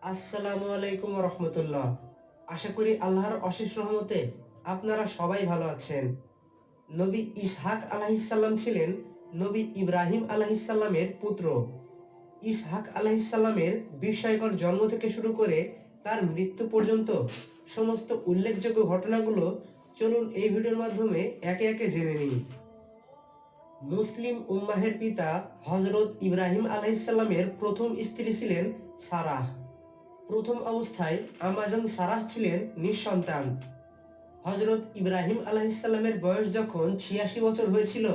আসসালামু আলাইকুম রহমতুল্লাহ। আশা করি আল্লাহর অশেষ রহমতে আপনারা সবাই ভালো আছেন। নবী ইসহাক আলাইহিসসালাম ছিলেন নবী ইব্রাহিম আলাইহিসসালামের পুত্র। ইসহাক আলাইহিসসালামের বিস্ময়কর জন্ম থেকে শুরু করে তার মৃত্যু পর্যন্ত সমস্ত উল্লেখযোগ্য ঘটনাগুলো চলুন এই ভিডিওর মাধ্যমে একে একে জেনে নিই। মুসলিম উম্মাহের পিতা হযরত ইব্রাহিম আলাইহিসসালামের প্রথম স্ত্রী ছিলেন সারাহ। প্রথম অবস্থায় আম্মাজান সারাহ ছিলেন নিঃসন্তান। হযরত ইব্রাহিম আলাইহিসসালামের বয়স যখন ৮৬ বছর হয়েছিল,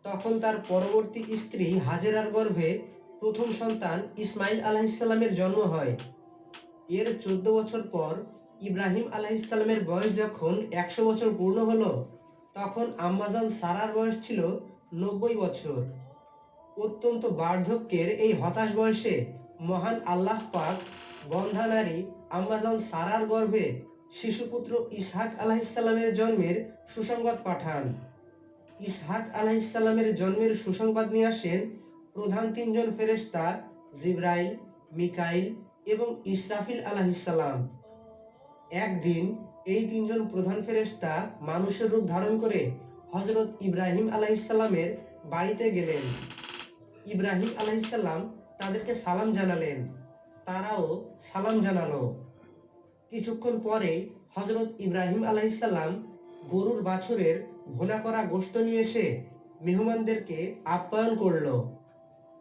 তখন তার পরবর্তী স্ত্রী হাজেরার গর্ভে প্রথম সন্তান ইসমাইল আলাইহিসসালামের জন্ম হয়। এর ১৪ বছর পর ইব্রাহিম আলাইহিসসালামের বয়স যখন ১০০ বছর পূর্ণ হলো, তখন আম্মাজান সারার বয়স ছিল ৯০ বছর। অত্যন্ত বার্ধক্যের এই হতাশ বয়সে মহান আল্লাহ পাক বন্ধা নারী আম্মাজান সারার গর্ভে শিশুপুত্র ইসহাক আলাইহিসসালামের জন্মের সুসংবাদ পাঠান। ইসহাক আলাইহিসসালামের জন্মের সুসংবাদ নিয়ে আসেন প্রধান তিনজন ফেরেশতা জিবরাইল, মিকাইল এবং ইসরাফিল আলাইহিসসালাম। একদিন এই তিনজন প্রধান ফেরেশতা মানুষের রূপ ধারণ করে হযরত ইব্রাহিম আলাইহিসসালামের বাড়িতে গেলেন। ইব্রাহিম আলাইহিসসালাম তাদেরকে সালাম জানালেন, তারাও সালাম জানালো। কিছুক্ষণ পরে হযরত ইব্রাহিম আলাইহিসসালাম গরুর বাছুরের ভুনা করা গোশত নিয়ে এসে মেহমানদেরকে আপ্যায়ন করল।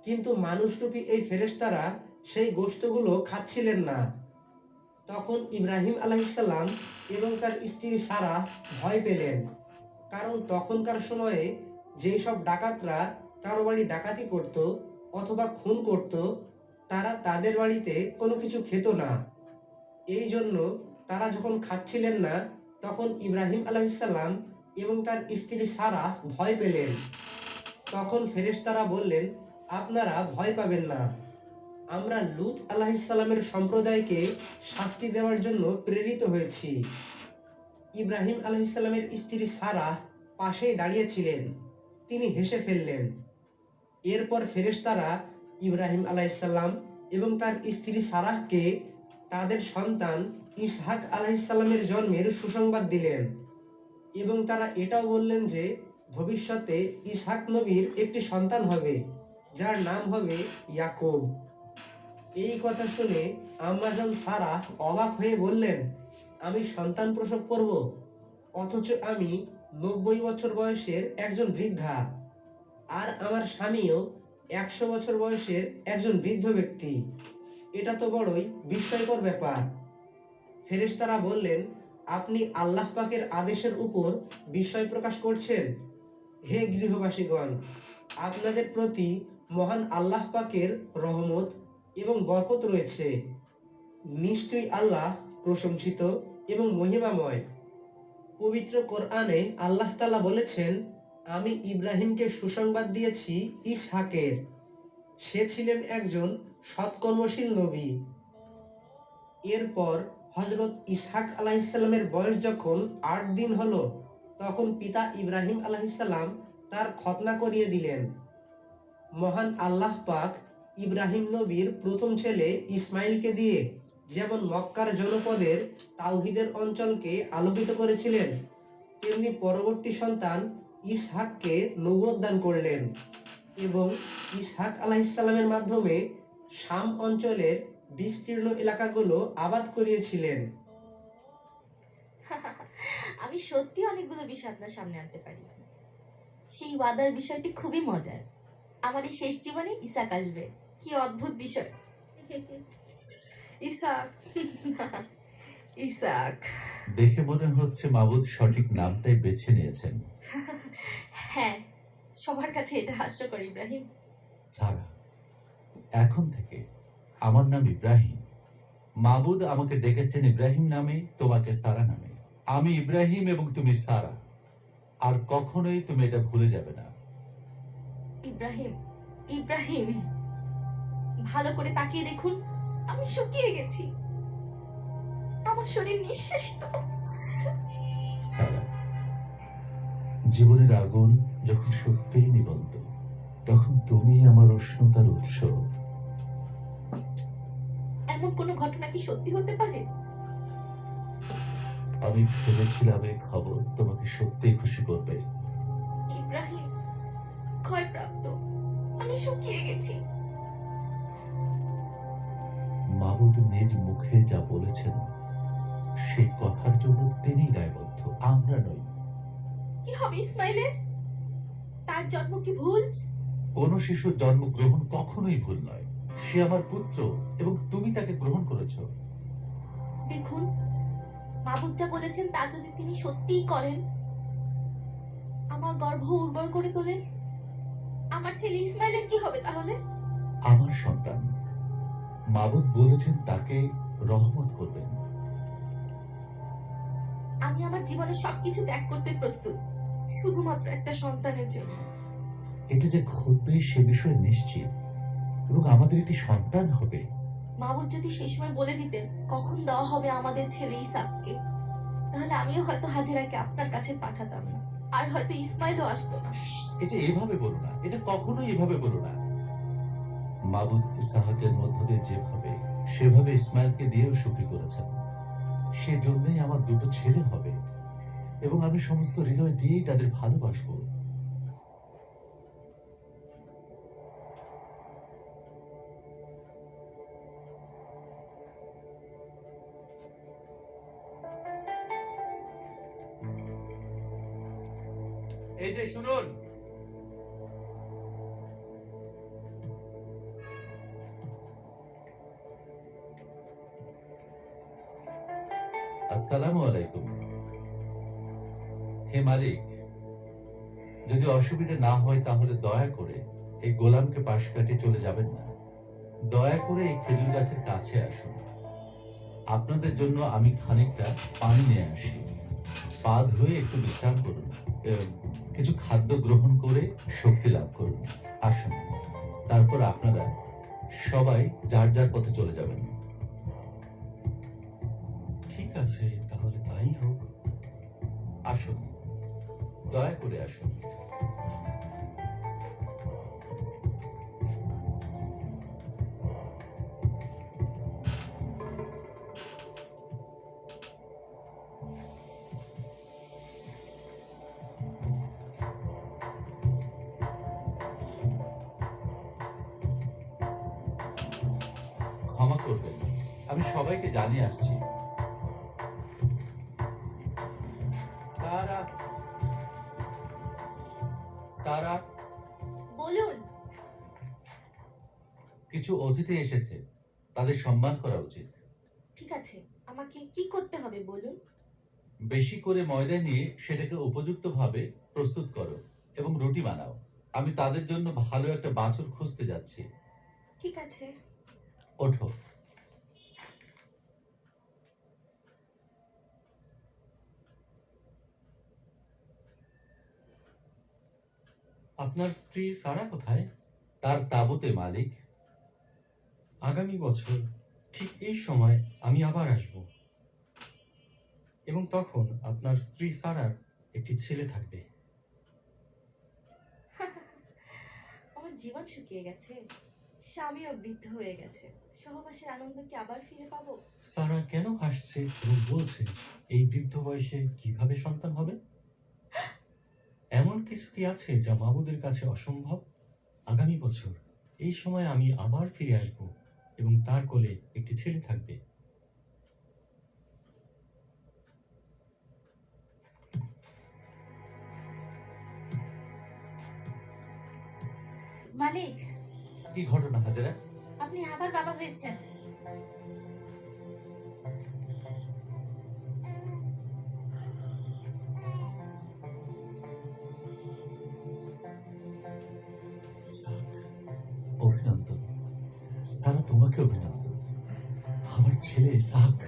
কিন্তু মানুষরূপী এই ফেরেশতারা সেই গোশতগুলো খাচ্ছিলেন না। তখন ইব্রাহিম আলাইহিসসালাম এবং তার স্ত্রী সারাহ ভয় পেলেন, কারণ তখনকার সময়ে যেই সব ডাকাতরা কারো বাড়ি ডাকাতি করত অথবা খুন করত, তারা তাদের বাড়িতে কোনো কিছু খেত না। এই জন্য তারা যখন খাচ্ছিলেন না, তখন ইব্রাহিম আলাইহিসসালাম এবং তার স্ত্রী সারাহ ভয় পেলেন। তখন ফেরেশতারা বললেন, আপনারা ভয় পাবেন না, আমরা লূত আলাইহিসসালামের সম্প্রদায়কে শাস্তি দেওয়ার জন্য প্রেরিত হয়েছি। ইব্রাহিম আলাইহিসসালামের স্ত্রী সারাহ পাশেই দাঁড়িয়েছিলেন। তিনি হেসে ফেললেন। এরপর ফেরেশতারা ইব্রাহিম আলাইহিসসালাম এবং তার স্ত্রী সারাহকে তাদের সন্তান ইসহাক আলাইহিসসালামের জন্মের সুসংবাদ দিলেন এবং তারা এটাও বললেন যে ভবিষ্যতে ইসহাক নবীর একটি সন্তান হবে, যার নাম হবে ইয়াকুব। এই কথা শুনে আম্মাজান সারাহ অবাক হয়ে বললেন, আমি সন্তান প্রসব করব, অথচ আমি ৯০ বছর বয়সের একজন বৃদ্ধা, আর আমার স্বামীও ১০০ বছর বয়সের একজন বৃদ্ধ ব্যক্তি। এটা তো বড়ই বিস্ময়কর ব্যাপার। ফেরেশতারা বললেন, আপনি আল্লাহ পাকের আদেশের উপর বিস্ময় প্রকাশ করছেন। হে গৃহবাসীগণ, আপনাদের প্রতি মহান আল্লাহ পাকের রহমত এবং বরকত রয়েছে। নিশ্চয়ই আল্লাহ প্রশংসিত এবং মহিমাময়। পবিত্র কোরআনে আল্লাহ তাআলা বলেছেন, আমি ইব্রাহিমকে সুসংবাদ দিয়েছি ইসহাকের। সে ছিলেন একজন সৎকর্মশীল নবী। এরপর হযরত ইসহাক আলাইহিসসালামের বয়স যখন ৮ দিন হলো, তখন পিতা ইব্রাহিম আলাইহিসসালাম তার খতনা করিয়ে দিলেন। মহান আল্লাহ পাক ইব্রাহিম নবীর প্রথম ছেলে ইসমাইলকে দিয়ে যেমন মক্কার জনপদের তাওহীদের অঞ্চলকে আলোকিত করেছিলেন, তেমনি পরবর্তী সন্তান ইসহাককে নবুয়ত দান করলেন এবং ইসহাক আলাইহিসসালামের মাধ্যমে শাম অঞ্চলের বিস্তীর্ণ এলাকাগুলো আবাদ করিয়েছিলেন। আমি সত্যি অনেকগুলো বিষয় আপনার সামনে আনতে পারি। সেই ওয়াদার বিষয়টি খুবই মজার। আমার এই শেষ জীবনে ইসাক আসবে। কি অদ্ভুত বিষয়। ইসাক ইসাক। দেখে মনে হচ্ছে মাবুদ সঠিক নামটাই বেছে নিয়েছেন। হ্যাঁ, সবার কাছে এটা হাস্যকর ইব্রাহিম। সারা, এখন থেকে আমার নাম ইব্রাহিম। মাবুদ আমাকে ডেকেছেন ইব্রাহিম নামে, তোমাকে সারা নামে। আমি ইব্রাহিম এবং তুমি সারা, আর কখনোই তুমি এটা ভুলে যাবে না। ইব্রাহিম, ইব্রাহিম, ভালো করে তাকিয়ে দেখুন, আমি শুকিয়ে গেছি। আমার শরীর নিঃশেষিত। সারা, জীবনের আগুন যখন সত্যিই নিবন্ত, তখন তুমি আমার উষ্ণতার উৎস। এমন কোনো ঘটনা কি সত্যি হতে পারে? আমি ভেবেছিলাম এই খবর তোমাকে সত্যিই খুশি করবে। ইব্রাহিম ক্ষয়প্রাপ্ত, আমি শুকিয়ে গেছি। মাবুদ নিজ মুখে যা বলেছেন সেই কথার জন্য তিনি দায়বদ্ধ, আমরা নই। কি হবে ইসমাইলের? তার জন্ম কি ভুল? কোন শিশুর জন্মগ্রহণ কখনোই ভুল নয়। সে আমার পুত্র এবং তুমি তাকে গ্রহণ করেছ। দেখুন, মাবুদ যা বলেছেন তা যদি তিনি সত্যিই করেন, আমার গর্ভ উর্বর করে তোলেন, আমার ছেলে ইসমাইলের কি হবে তাহলে? আমার সন্তান, মাবুদ বলেছেন তাকে রহমত করবেন। আমি আমার জীবনের সবকিছু ত্যাগ করতে প্রস্তুত, শুধুমাত্র একটা সন্তানের জন্য। এটা যে ঘটবে সে বিষয়ে নিশ্চিত, এবং আমাদের একটি সন্তান হবে। মাবুদ যদি সেই সময় বলে দিতেন কখন দেওয়া হবে আমাদের ছেলে ইসাককে, তাহলে আমিও হয়তো হাজেরাকে আপনার কাছে পাঠাতাম না, আর হয়তো ইসমাইলও আসতো না। এটা এভাবে বলো না, এটা কখনোই এভাবে বলো না। মাবুদ ইসাহাকের মধ্য দিয়ে যেভাবে সেভাবে ইসমাইলকে দিয়েও সুখী করেছেন। সেজন্যই আমার দুটো ছেলে হবে, এবং আমি সমস্ত হৃদয় দিয়েই তাদের ভালোবাসবো। এই যে শুনুন, আসসালামু আলাইকুম। হে মালিক, যদি অসুবিধা না হয় তাহলে দয়া করে এই গোলামকে পাশ কাটিয়ে চলে যাবেন না। দয়া করে এই খেজুর গাছের কাছে আসুন। আপনাদের জন্য আমি খানিকটা পানি নিয়ে আসি। পা ধুয়ে একটু বিশ্রাম করুন, কিছু খাদ্য গ্রহণ করে শক্তি লাভ করুন। আসুন, তারপর আপনারা সবাই যার যার পথে চলে যাবেন। ঠিক আছে, তাহলে তাই হোক। আসুন, দয়া করে আসুন। ক্ষমা করবেন, আমি সবাইকে জানিয়ে আসছি। সারা, সারা, বলুন। কিছু অতিথি এসেছে, তাদের সম্মান করা উচিত। ঠিক আছে, আমাকে কি করতে হবে বলুন। বেশি করে ময়দা নিয়ে সেটাকে উপযুক্তভাবে প্রস্তুত করো এবং রুটি বানাও। আমি তাদের জন্য ভালো একটা বাছুর খুঁজতে যাচ্ছি। ঠিক আছে। ওঠো। আপনার স্ত্রী সারা কোথায়? তার তাঁবুতে মালিক। আগামী বছর ঠিক এই সময় আমি আবার আসব, এবং তখন আপনার স্ত্রী সারার একটি ছেলে থাকবে। আমার জীবন শুকিয়ে গেছে, স্বামীও বৃদ্ধ হয়ে গেছে, সহবাসের আনন্দ কি আবার ফিরে পাবো? সারা কেন হাসছে এবং বলছে এই বৃদ্ধ বয়সে কিভাবে সন্তান হবে? এমন কিছু কি আছে যা মাবুদের কাছে অসম্ভব? আগামী বছর এই সময় আমি আবার ফিরে আসব, এবং তার কোলে একটি ছেলে থাকবে। মালিক, কি ঘটনা হাজেরা? আপনি আবার বাবা হয়েছেন। অভিনন্দন সারা, তোমাকে অভিনন্দন। আমার ছেলে ইসাক।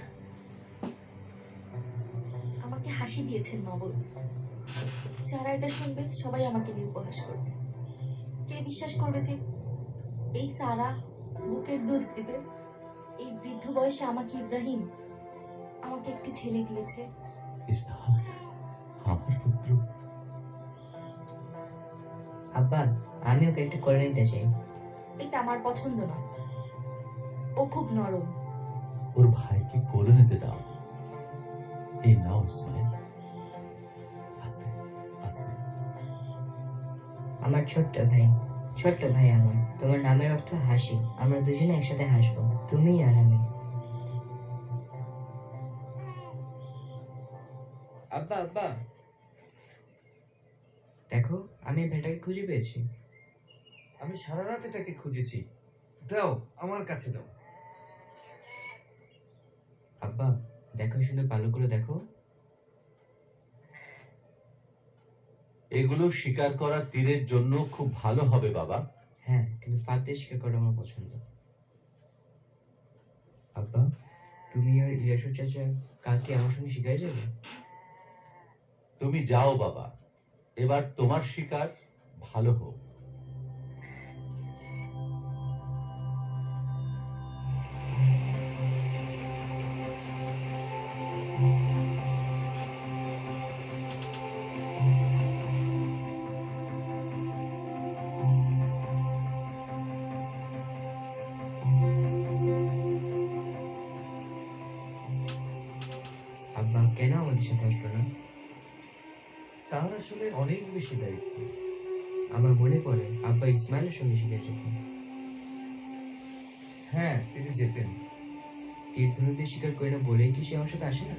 আমাকে হাসি দিয়েছেন মাবুদ। যারা এটা শুনবে সবাই আমাকে নিয়ে উপহাস করবে। কে বিশ্বাস করবে যে এই সারা বুকের দুধ দিবে? এই বৃদ্ধ বয়সে আমাকে ইব্রাহিম আমাকে একটি ছেলে দিয়েছে। ইসাক আমার পুত্র। আব্বা, আমি ওকে একটু করে নিতে চাই। এটা আমার পছন্দ নয়। ও খুব নরম, ওর ভাইকে কোলে নিতে দাও। এই নাও ইসমাইল, আস্তে আস্তে। আমার ছোট্ট ভাই আমার, তোমার নামের অর্থ হাসি। আমরা দুজনে একসাথে হাসবো, তুমি আর আমি। আব্বা আব্বা, দেখো আমি ভেটাকে খুঁজে পেয়েছি। আমি সারা রাত এটাকে খুঁজেছি। দাও, আমার কাছে দাও। আব্বা দেখো, সুন্দর পালকগুলো দেখো। এগুলো শিকার করা তীরের জন্য খুব ভালো হবে বাবা। হ্যাঁ, কিন্তু ফাঁদ দিয়ে শিকার করা আমার পছন্দ। আব্বা, তুমি আর ইয়াসুর চাচা কালকে আমার সঙ্গে শিকারে যাবে? তুমি যাও বাবা, এবার তোমার শিকার ভালো হোক। আব্বা কেন আমাদের সাথে আসলো না? তার আসলে অনেক বেশি দায়িত্ব। আমার মনে পড়ে আব্বা ইসমাইলের সঙ্গে শিকারে যেতেন। হ্যাঁ, তিনি যেতেন। তীর্থনদী শিকার করে না বলেই কি সে আমার সাথে আসে না?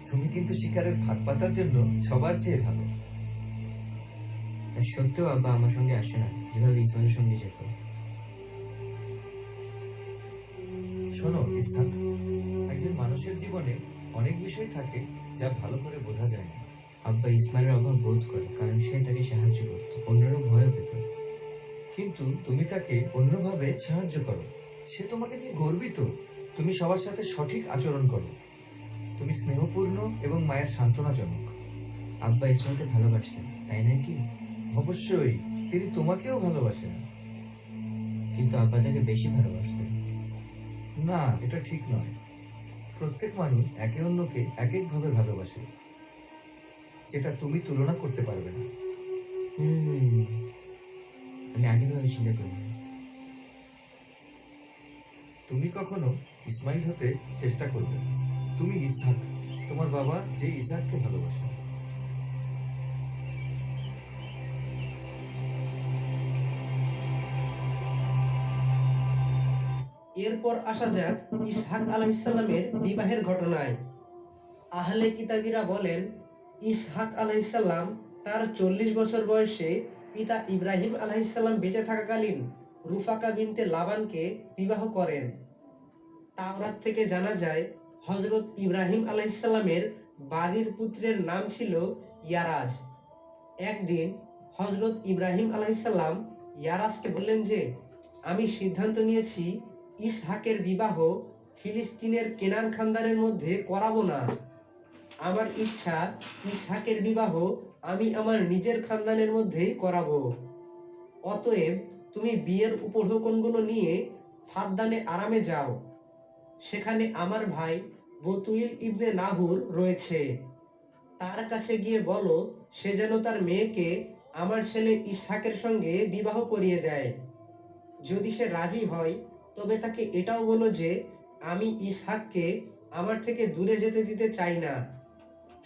তুমি কিন্তু শিকারের ভাগ পাতার জন্য সবার চেয়ে ভালো। আর সত্ত্বেও আব্বা আমার সঙ্গে আসে না, যেভাবে ইসমাইলের সঙ্গে যেত। শোনো ইসহাক, একজন মানুষের জীবনে অনেক বিষয় থাকে যা ভালো করে বোঝা যায় না। আব্বা ইসমাইলের অভাব বোধ করে, কারণ সে তাকে সাহায্য করত, অন্যরা ভয় পেত। কিন্তু তুমি তাকে অন্যভাবে সাহায্য করো। সে তোমাকে নিয়ে গর্বিত। তুমি সবার সাথে সঠিক আচরণ করো। তুমি স্নেহপূর্ণ এবং মায়ের সান্ত্বনাজনক। আব্বা ইসমাইলকে ভালোবাসতেন, তাই নয় কি? অবশ্যই, তিনি তোমাকেও ভালোবাসেন। কিন্তু আব্বা তাকে বেশি ভালোবাসতেন। না, এটা ঠিক নয়। প্রত্যেক মানুষ একে অন্যকে এক একভাবে ভালোবাসে, যেটা তুমি তুলনা করতে পারবে না। আমি আগেভাবে চিন্তা করিনি। তুমি কখনো ইসমাইল হতে চেষ্টা করবে না। তুমি ইসহাক, তোমার বাবা যে ইসহাককে ভালোবাসে। এরপর আসা যাক ইসহাক আলাইহিসসালামের বিবাহের ঘটনায়। আহলে কিতাবীরা বলেন, ইসহাক আলাইহিসসালাম তার 40 বছর বয়সে পিতা ইব্রাহিম আলাইহিসসালাম বেঁচে থাকাকালীন রুফাকা বিনতে লাবানকে বিবাহ করেন। তাওরাত থেকে জানা যায়, হযরত ইব্রাহিম আলাইহিসসালামের বাদীর পুত্রের নাম ছিল ইয়ারাজ। একদিন হযরত ইব্রাহিম আলাইহিসসালাম ইয়ারাজকে বললেন যে, আমি সিদ্ধান্ত নিয়েছি ইসহাকের বিবাহ ফিলিস্তিনের কেনান খানদানের মধ্যে করাবো না। আমার ইচ্ছা ইসহাকের বিবাহ আমি আমার নিজের খানদানের মধ্যেই করাবো। অতএব তুমি বিয়ের উপঢৌকনগুলো নিয়ে ফাদ্দানে আরামে যাও। সেখানে আমার ভাই বতুইল ইবনে নাহুর রয়েছে। তার কাছে গিয়ে বলো সে যেন তার মেয়েকে আমার ছেলে ইসহাকের সঙ্গে বিবাহ করিয়ে দেয়। যদি সে রাজি হয় তবে তাকে এটাও বলো যে আমি ইসহাককে আমার থেকে দূরে যেতে দিতে চাই না।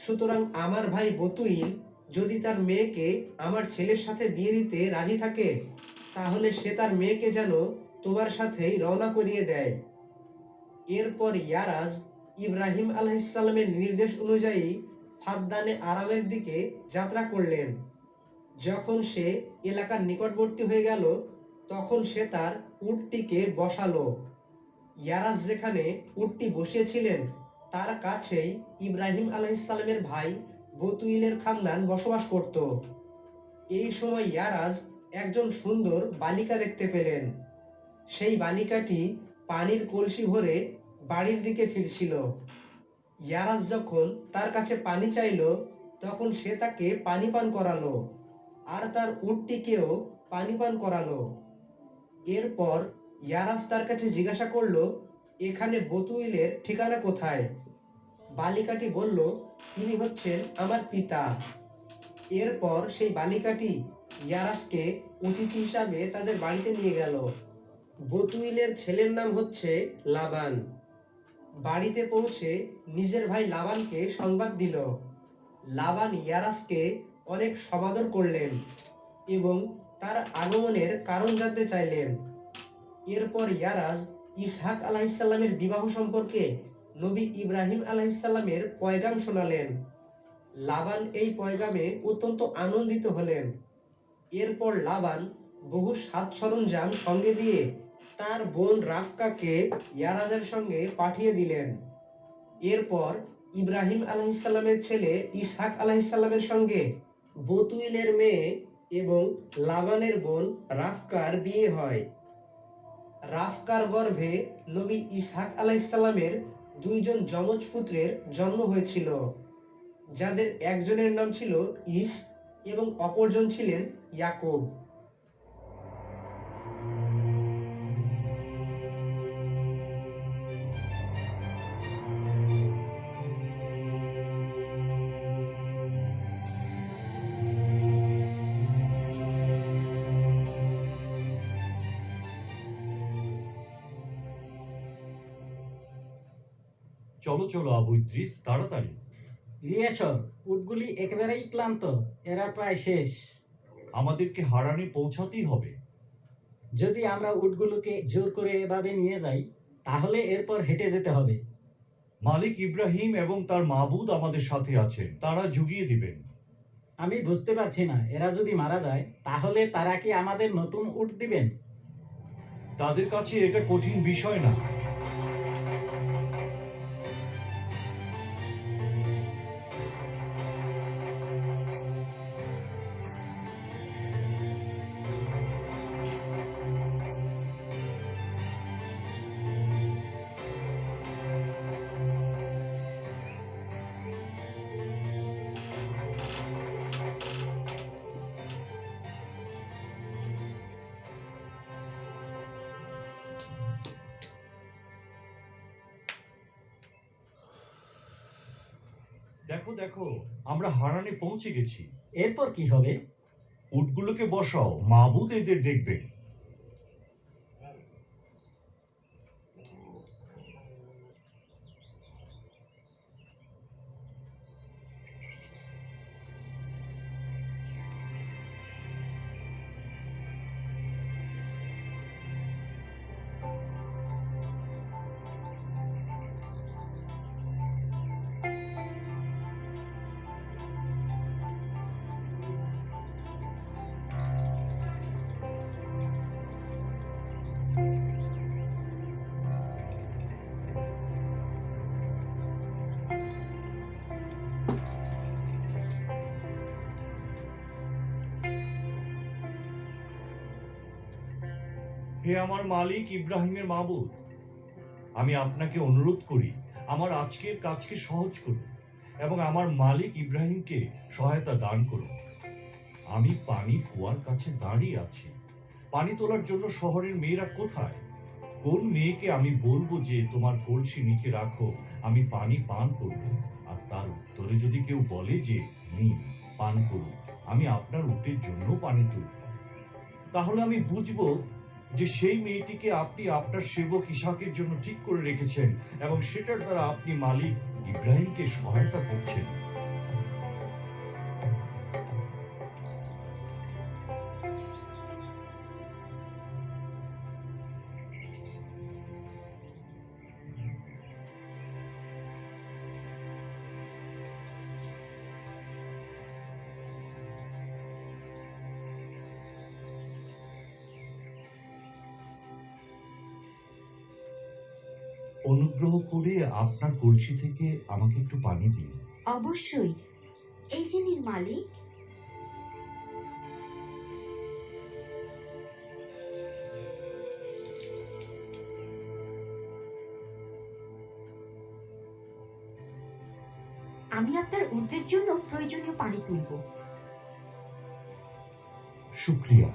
সুতরাং আমার ভাই বতুইল যদি তার মেয়েকে আমার ছেলের সাথে বিয়ে দিতে রাজি থাকে, তাহলে সে তার মেয়েকে যেন তোমার সাথেই রওনা করিয়ে দেয়। এরপর ইয়ারাজ ইব্রাহিম আলাইহিসসালামের নির্দেশ অনুযায়ী ফাদ্দানে আরামের দিকে যাত্রা করলেন। যখন সে এলাকার নিকটবর্তী হয়ে গেল, তখন সে তার উটটিকে বসালো। ইয়ারাজ যেখানে উটটি বসিয়েছিলেন তার কাছেই ইব্রাহিম আলাইহিসসালামের ভাই বতুইলের খানদান বসবাস করত। এই সময় ইয়ারাজ একজন সুন্দর বালিকা দেখতে পেলেন। সেই বালিকাটি পানির কলসি ভরে বাড়ির দিকে ফিরছিল। ইয়ারাজ যখন তার কাছে পানি চাইল, তখন সে তাকে পানি পান করালো আর তার উটটিকেও পানি পান করালো। এরপর ইয়ারাজ তার কাছে জিজ্ঞাসা করলো, এখানে বতুইলের ঠিকানা কোথায়? বালিকাটি বলল, তিনি হচ্ছেন আমার পিতা। এরপর সেই বালিকাটি ইয়ারাজকে অতিথি হিসাবে তাদের বাড়িতে নিয়ে গেল। বতুইলের ছেলের নাম হচ্ছে লাবান। বাড়িতে পৌঁছে নিজের ভাই লাবানকে সংবাদ দিল। লাবান ইয়ারাসকে অনেক সমাদর করলেন এবং তার আগমনের কারণ জানতে চাইলেন। এরপর ইয়ারাজ ইসহাক আলাইসাল্লামের বিবাহ সম্পর্কে নবী ইব্রাহিম আলাইসাল্লামের পয়গাম শোনালেন। লাবান এই পয়গামে অত্যন্ত আনন্দিত হলেন। এরপর লাবান বহু সাজ সরঞ্জাম সঙ্গে দিয়ে তার বোন রাফকাকে ইয়ারাজের সঙ্গে পাঠিয়ে দিলেন। এরপর ইব্রাহিম আলাইসাল্লামের ছেলে ইসহাক আলাইসাল্লামের সঙ্গে বতুইলের মেয়ে এবং লাবানের বোন রাফকার বিয়ে হয়। রাফকার গর্ভে নবী ইসহাক আলাইসাল্লামের দুইজন যমজ পুত্রের জন্ম হয়েছিল, যাদের একজনের নাম ছিল ইস এবং অপরজন ছিলেন ইয়াকুব। চলো চলো আবু ইদ্রিস, তাড়াতাড়ি। ইলিয়াসর, উটগুলি একেবারেই ক্লান্ত, এরা প্রায় শেষ। আমাদেরকে হারানে পৌঁছাতেই হবে। যদি আমরা উটগুলোকে জোর করে এভাবে নিয়ে যাই তাহলে এরপর হেঁটে যেতে হবে। মালিক ইব্রাহিম এবং তার মাবুদ আমাদের সাথে আছেন, তারা জুগিয়ে দিবেন। আমি বুঝতে পারছি না, এরা যদি মারা যায় তাহলে তারা কি আমাদের নতুন উট দিবেন? তাদের কাছে এটা কঠিন বিষয় না। দেখো দেখো, আমরা হারানে পৌঁছে গেছি। এরপর কি হবে? উটগুলোকে বসাও, মাবুদ এদের দেখবেন। হে আমার মালিক ইব্রাহিমের মাবুদ, আমি আপনাকে অনুরোধ করি আমার আজকের কাজকে সহজ করুন এবং আমার মালিক ইব্রাহিমকে সহায়তা দান করুন। আমি পানির কুয়ার কাছে দাঁড়িয়ে আছি। পানি তোলার জন্য শহরের মেয়েরা কোথায়? কোন মেয়েকে আমি বলবো যে তোমার কলসি নিচে রাখো, আমি পানি পান করব? আর তার উত্তরে যদি কেউ বলে যে নিন পান করুন, আমি আপনার উটের জন্য পানি তুলব, তাহলে আমি বুঝবো যে সেই মেয়েটিকে আপনি আপনার সেবক ইসাকের জন্য ঠিক করে রেখেছেন এবং সেটার দ্বারা আপনি মালিক ইব্রাহিমকে সহায়তা করছেন। অনুগ্রহ করে আপনার কলসি থেকে আমাকে একটু পানি দিন। অবশ্যই, এই যে নিন মালিক। আমি আপনার উটের জন্য প্রয়োজনীয় পানি তুলব। শুক্রিয়া।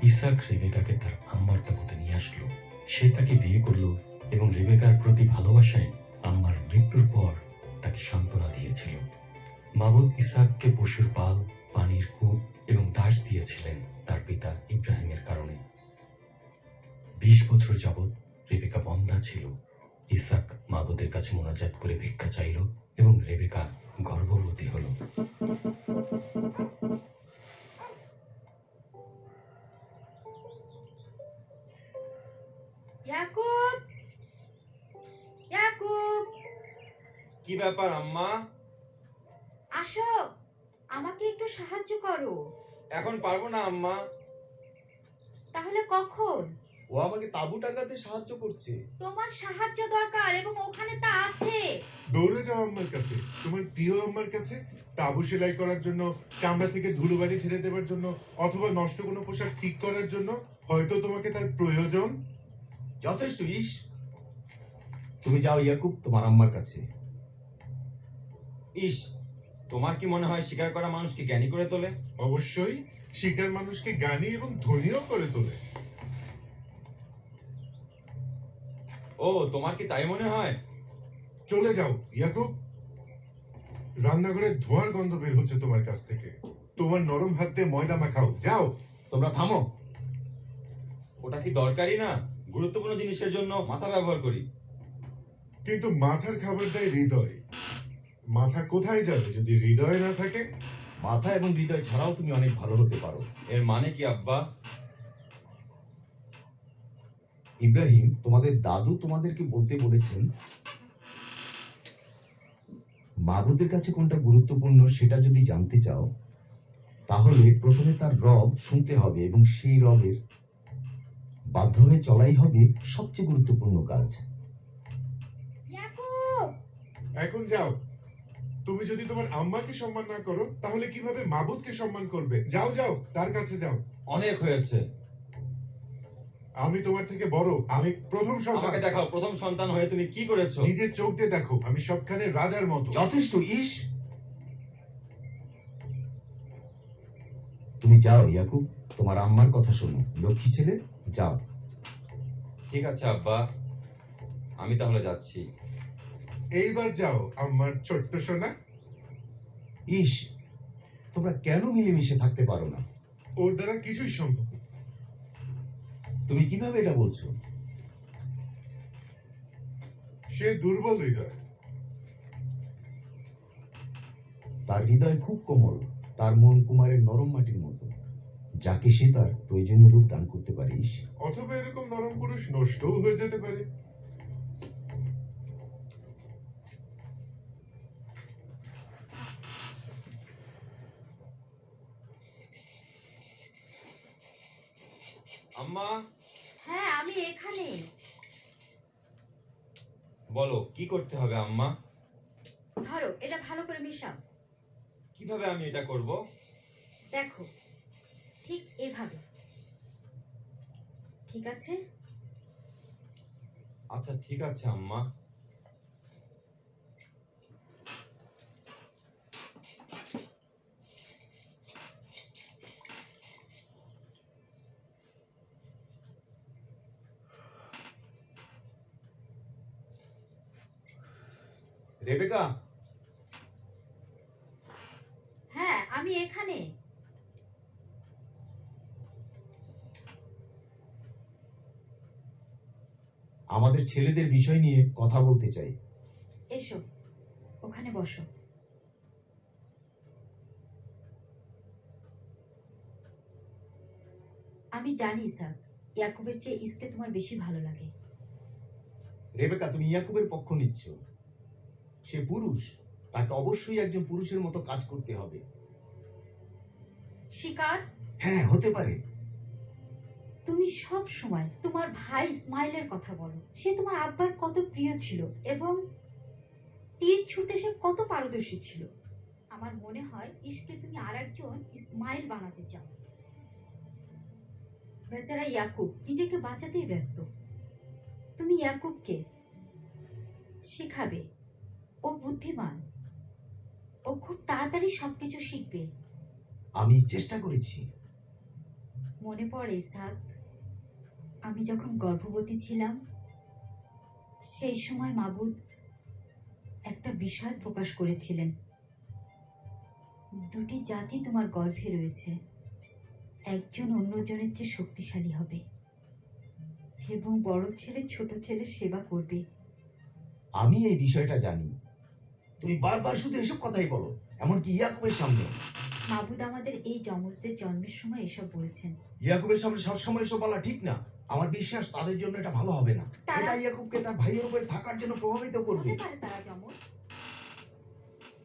ইসাক রেবেকাকে তার আম্মার তাবুতে নিয়ে আসলো। সে তাকে বিয়ে করলো এবং রেবেকার প্রতি ভালোবাসায় আম্মার মৃত্যুর পর তাকে সান্ত্বনা দিয়েছিল। মাবুদ ইসাককে পশুর পাল, পানির কূপ এবং দাস দিয়েছিলেন তার পিতা ইব্রাহিমের কারণে। 20 বছর যাবৎ রেবেকা বন্ধা ছিল। ইসাক মাবুদের কাছে মোনাজাত করে ভিক্ষা চাইল এবং রেবেকা গর্ভবতী হলো। ইয়াকুব, ইয়াকুব, কি ব্যাপার আম্মা? আসো, আমাকে একটু সাহায্য করো। এখন পারবো না আম্মা। তাহলে কখন? ও আমাকে তাঁবু টাকাতে সাহায্য করছে। তোমার সাহায্য দরকার এবং ওখানে তা আছে। দৌড়ে যাও আম্মার কাছে, তোমার প্রিয় আম্মার কাছে, তাঁবু সেলাই করার জন্য, চামড়া থেকে ধুলোবালি ছেড়ে দেওয়ার জন্য, অথবা নষ্ট কোনো পোশাক ঠিক করার জন্য। হয়তো তোমাকে তার প্রয়োজন। যথেষ্ট ইস, তুমি যাও ইয়াকুব তোমার আম্মার কাছে। ইস, তোমার কি মনে হয় শিকার করা মানুষকে জ্ঞানী করে তোলে? অবশ্যই, শিকার মানুষকে জ্ঞানী এবং ধনীও করে তোলে। ও, তোমার কি তাই মনে হয়? চলে যাও ইয়াকুব, রান্নাঘরে ধোঁয়ার গন্ধ বের হচ্ছে তোমার কাছ থেকে। তোমার নরম হাত দিয়ে ময়দা মাখাও, যাও। তোমরা থামো। ওটা কি দরকারি না? গুরুত্বপূর্ণ জিনিসের জন্য মাথা ব্যবহার করি। কিন্তু মাথার খাবার দেয় হৃদয়। মাথা কোথায় যাবে যদি হৃদয় না থাকে? মাথা এবং হৃদয় ছাড়াও তুমি অনেক ভালো হতে পারো। এর মানে কি আব্বা? ইব্রাহিম, তোমাদের দাদু তোমাদেরকে বলতে বলেছেন মাবুদের কাছে কোনটা গুরুত্বপূর্ণ সেটা যদি জানতে চাও তাহলে প্রথমে তার রব শুনতে হবে এবং সেই রবের বাধ্য হয়ে চলাই হবে সবচেয়ে গুরুত্বপূর্ণ কাজ। ইয়াকুব, এখন যাও। তুমি যদি তোমার আম্মাকে সম্মান না করো তাহলে কিভাবে মাবুদকে সম্মান করবে? যাও যাও, তার কাছে যাও। অনেক হয়েছে। আমি তোমার থেকে বড়, আমি প্রথম সন্তান। আমাকে দেখাও প্রথম সন্তান হয়ে তুমি কি করেছো। নিজের চোখ দিয়ে দেখো, আমি সবখানে রাজার মতো। যথেষ্ট ইস, তুমি যাও ইয়াকুব, তোমার আম্মার কথা শোনো। লক্ষ্মী ছেলে, যাও। ঠিক আছে আব্বা, আমি তাহলে যাচ্ছি। এইবার যাও আমার ছোট্ট সোনা। ইস, তোমরা কেন মিলেমিশে থাকতে পারো না? ওর দ্বারা কিছুই সম্ভব না। তুমি কিভাবে এটা বলছো? সে দুর্বল হৃদয়। তার হৃদয় খুব কোমল, তার মন কুমারের নরম মাটির মতো, যাকে সে তার প্রয়োজনীয় রূপ দান করতে পারিস। অথবা এরকম নরম পুরুষ নষ্টও হয়ে যেতে পারে। আম্মা, হ্যাঁ আমি এখানে। বলো কি করতে হবে আম্মা? ধরো, এটা ভালো করে মেশাও। কিভাবে আমি এটা করব? দেখো, ঠিক এভাবে। ঠিক আছে? আচ্ছা ঠিক আছে আম্মা। রেবেকা, হ্যাঁ আমি এখানে। আমাদের ছেলেদের বিষয় নিয়ে কথা বলতে চাই। এসো, ওখানে বসো। আমি জানি ইসাক, ইয়াকুবের চেয়ে ইসকে তোমার বেশি ভালো লাগে। রেবেকা, তুমি ইয়াকুবের পক্ষ নিচ্ছ। সে পুরুষ, তাকে অবশ্যই একজন পুরুষের মতো কাজ করতে হবে। শিকার, হ্যাঁ, হতে পারে। তুমি সব সময় তোমার ভাই ইসমাইলের কথা বলো। সে তোমার আব্বার কত প্রিয় ছিল এবং তীর ছুঁড়তে সে কত পারদর্শী ছিল। আমার মনে হয় ইসকে তুমি আরেকজন ইসমাইল বানাতে চাও। বেচারা ইয়াকুব নিজেকে বাঁচাতেই ব্যস্ত। তুমি ইয়াকুবকে শেখাবে, ও বুদ্ধিমান, ও খুব তাড়াতাড়ি সবকিছু শিখবে। আমি চেষ্টা করেছি। মনে পড়ে ইসহাক, আমি যখন গর্ভবতী ছিলাম সেই সময় মাবুদ একটা বিষয় প্রকাশ করেছিলেন। দুটি জাতি তোমার গর্ভে রয়েছে, একজন অন্যজনের চেয়ে শক্তিশালী হবে এবং বড় ছেলে ছোট ছেলের সেবা করবে। আমি এই বিষয়টা জানি, তুমি বারবার শুধু এসব কথাই বলো, এমনকি ইয়াকুবের সামনে। মাবুদ আমাদের এই যমজদের জন্মের সময় এসব বলেছেন। ইয়াকুবের সামনে সবসময় এসব বলা ঠিক না। আমার বিশ্বাস তাদের জন্য এটা ভালো হবে না। এটা ইয়াকুবকে তার ভাইয়ের উপরে থাকার জন্য প্রভাবিত করবে। হতে পারে তারা যমজ,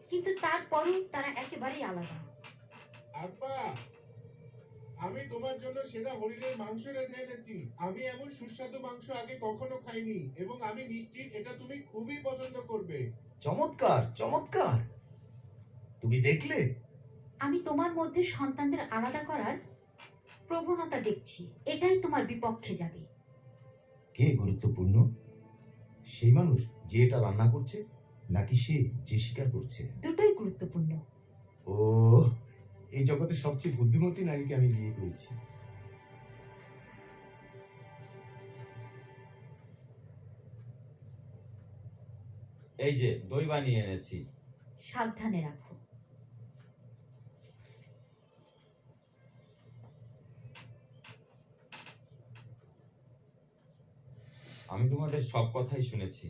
কিন্তু তারপরও তারা একেবারেই আলাদা। আব্বা, আমি তোমার জন্য সেরা হরিণের মাংস রেঁধে এনেছি। আমি এমন সুস্বাদু মাংস আগে কখনো খাইনি এবং আমি নিশ্চিত এটা তুমি খুবই পছন্দ করবে। চমৎকার, চমৎকার। তুমি দেখলে? আমি তোমার মধ্যে সন্তানদের আলাদা করার প্রবণতা দেখছি, এটাই তোমার বিপক্ষে যাবে। কে গুরুত্বপূর্ণ? সেই মানুষ যে এটা রান্না করছে, নাকি সে যে শিকার করছে? দুটোই গুরুত্বপূর্ণ। ও, এই জগতের সবচেয়ে বুদ্ধিমতী নারীকে আমি বিয়ে করেছি। এই যে দই বানিয়ে এনেছি। সাবধানে রাখো। আমি তোমাদের সব কথাই শুনেছি।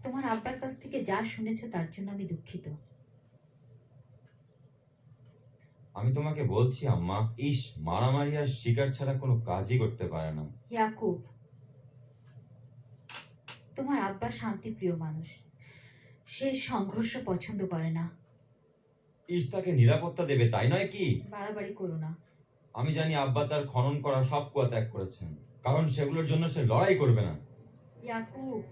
তোমার আব্বার কাছ থেকে যা শুনেছো তার জন্য আমি দুঃখিত। আমি তোমাকে বলছি আম্মা, ইস মারামারি আর শিকার ছাড়া কোনো কাজই করতে পারে না। ইয়াকুব, তোমার আব্বা শান্তিপ্রিয় মানুষ, সে সংঘর্ষ পছন্দ করে না। ইস তাকে নিরাপত্তা দেবে, তাই নয় কি? বাড়াবাড়ি করো না। আমি জানি আব্বা তার খনন করা সব কুয়া ত্যাগ করেছেন, কারণ সেগুলোর জন্য সে লড়াই করবে না। ইয়াকুব,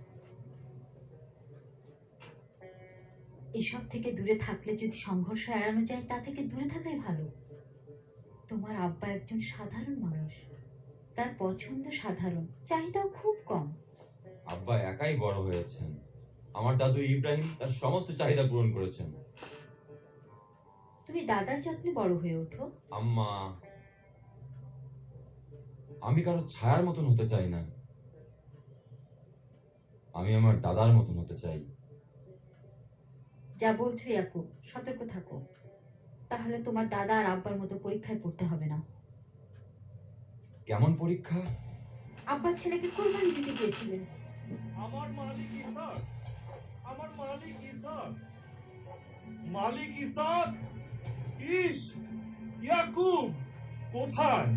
এসব থেকে দূরে থাকলে যদি সংঘর্ষ এড়ানো যায়, তা থেকে দূরে থাকাই ভালো। তোমার আব্বা একজন সাধারণ মানুষ, তার পছন্দ সাধারণ, চাহিদাও খুব কম। আব্বা একাই বড় হয়েছেন, আমার দাদু ইব্রাহিম তার সমস্ত চাহিদা পূরণ করেছেন। তুমি দাদার যত্নে বড় হয়ে ওঠো। আম্মা, আমি কারো ছায়ার মতন হতে চাই না, আমি আমার দাদার মতন হতে চাই। যা বলছো ইয়াকুব, সতর্ক থাকো, তাহলে তোমার দাদা আর আব্বার মতো পরীক্ষায় পড়তে হবে না। কেমন পরীক্ষা? আব্বা ছেলেকে কোরবানি দিতে গিয়েছিলেন। আমার মালিক ইসাক, আমার মালিক ইসাক, মালিক ইসাক, ইস, ইয়াকুব, কোথায়?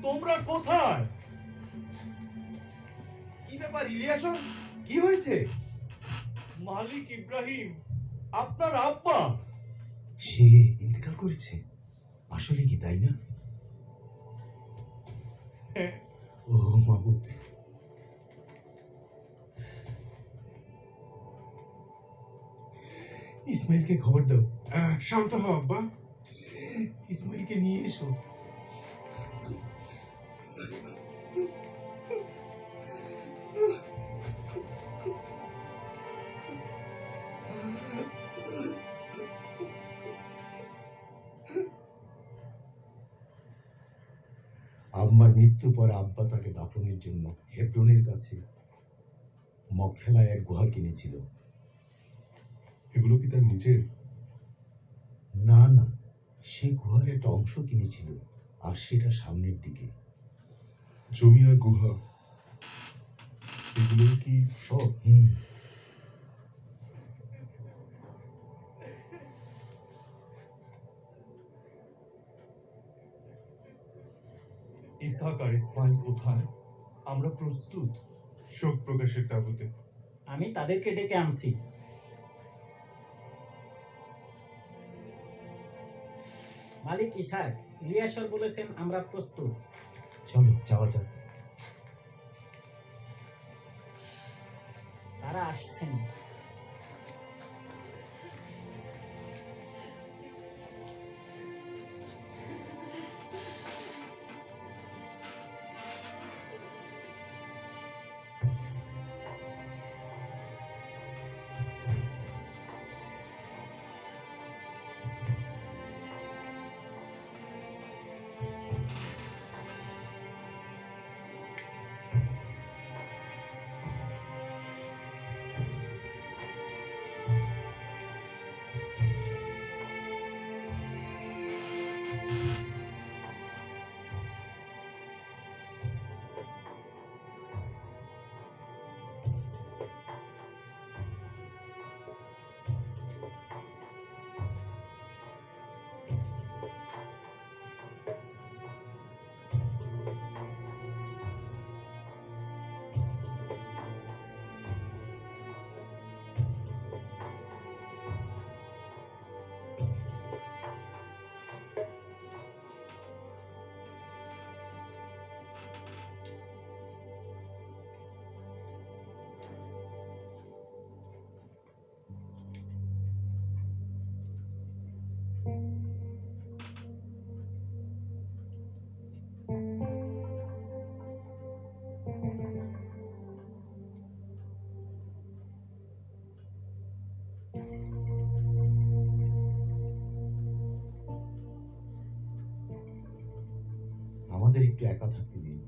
তোমরা কোথায়? কি ব্যাপার ইলিয়াসন, কি হয়েছে? মালিক ইব্রাহিম, আপনার আব্বা। সে ইন্তেকাল করেছে? আসলে কি তাই না? হ্যাঁ। ও মাবুদ, ইসমাইলকে খবর দাও। শান্ত হও আব্বা। ইসমাইলকে নিয়ে এসো। আম্মার মৃত্যুর পর আব্বা তাকে দাফনের জন্য হেব্রনের কাছে মকফেলায় এক গুহা কিনেছিল। এগুলো কি তার নিজের? না না, সে গুহার একটা অংশ কিনেছিল, আর সেটা সামনের দিকে। জমি আর গুহা এগুলো কি সব? ইসাক আর ইসমাইল কোথায়? আমরা প্রস্তুত। শোক প্রকাশের তাবুতে। আমি তাদেরকে ডেকে আনছি। মালিক ইসাক, ইলিয়াসর বলেছেন আমরা প্রস্তুত। চলো যাওয়া যাক। তারা আসছেন। আমাদের একটু একা থাকতে দিন।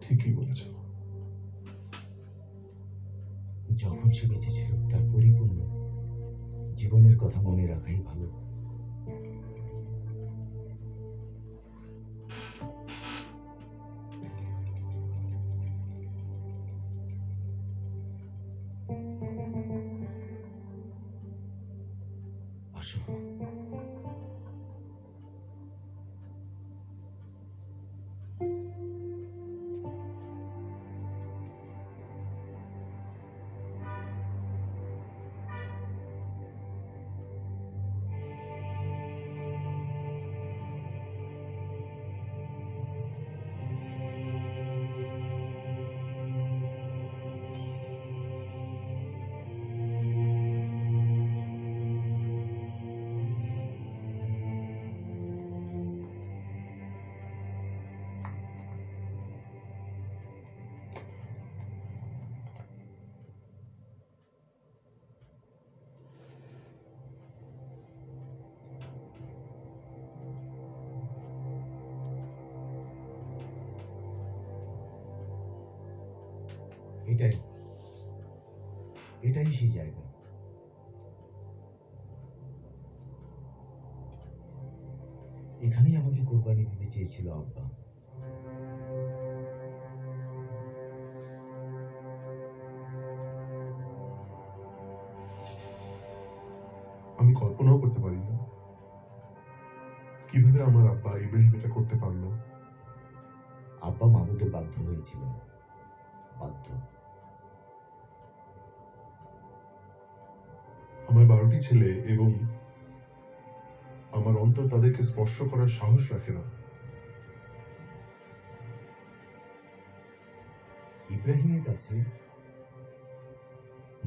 ঠিকই বলেছ। যখন সে বেঁচে ছিল তার পরিপূর্ণ জীবনের কথা মনে রাখাই ভালো। আসো। এটাই এটাই সেই জায়গা। এখানেই আমাকে কোরবানি দিতে চেয়েছিল আব্বা। আমি কল্পনাও করতে পারি না কিভাবে আমার আব্বা ইব্রাহিম এটা করতে পারলো। আব্বা মাবুদে বাধ্য হয়েছিল, বাধ্য। আমার 12টি ছেলে এবং আমার অন্তর তাদেরকে স্পর্শ করার সাহস রাখে না। ইব্রাহিমের কাছে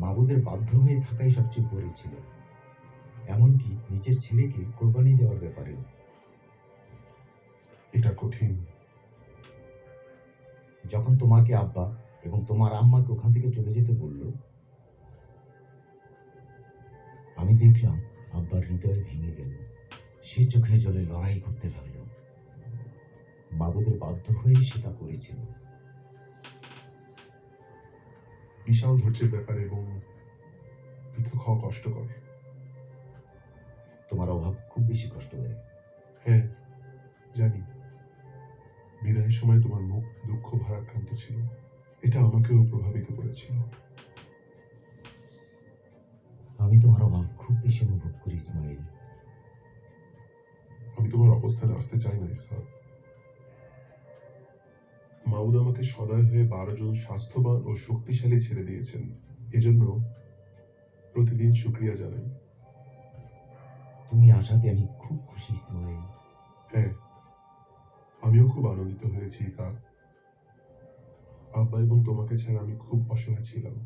মাবুদের বাধ্য হয়ে থাকাই সবচেয়ে উপরে ছিল, এমনকি নিজের ছেলেকে কোরবানি দেওয়ার ব্যাপারেও। এটা কঠিন। যখন তোমাকে আব্বা এবং তোমার আম্মাকে ওখান থেকে চলে যেতে বলল, আমি দেখলাম আব্বার হৃদয় ভেঙে গেল। সে চোখে জলে লড়াই করতে লাগল। মাবুদের বাধ্য হয়েই সে তা করেছিল। বিশাল ধৈর্যের ব্যাপার এবং পৃথক হওয়া কষ্টকর। তোমার অভাব খুব বেশি কষ্ট দেয়। হ্যাঁ জানি। বিদায়ের সময় তোমার মুখ দুঃখ ভারাক্রান্ত ছিল, এটা আমাকেও প্রভাবিত করেছিল। আমি তোমার অভাব খুব বেশি অনুভব করি ইসমাইল। আমি তোমার অবস্থানে আসতে চাই না ইসহাক। মাউদ আমাকে সদয় হয়ে 12 জন স্বাস্থ্যবান ও শক্তিশালী ছেড়ে দিয়েছেন, এজন্য প্রতিদিন শুকরিয়া জানাই। তুমি আসাতে আমি খুব খুশি ইসমাইল। হ্যাঁ, আমিও খুব আনন্দিত হয়েছি ইসহাক। আব্বা এবং তোমাকে ছাড়া আমি খুব অসহায় ছিলাম।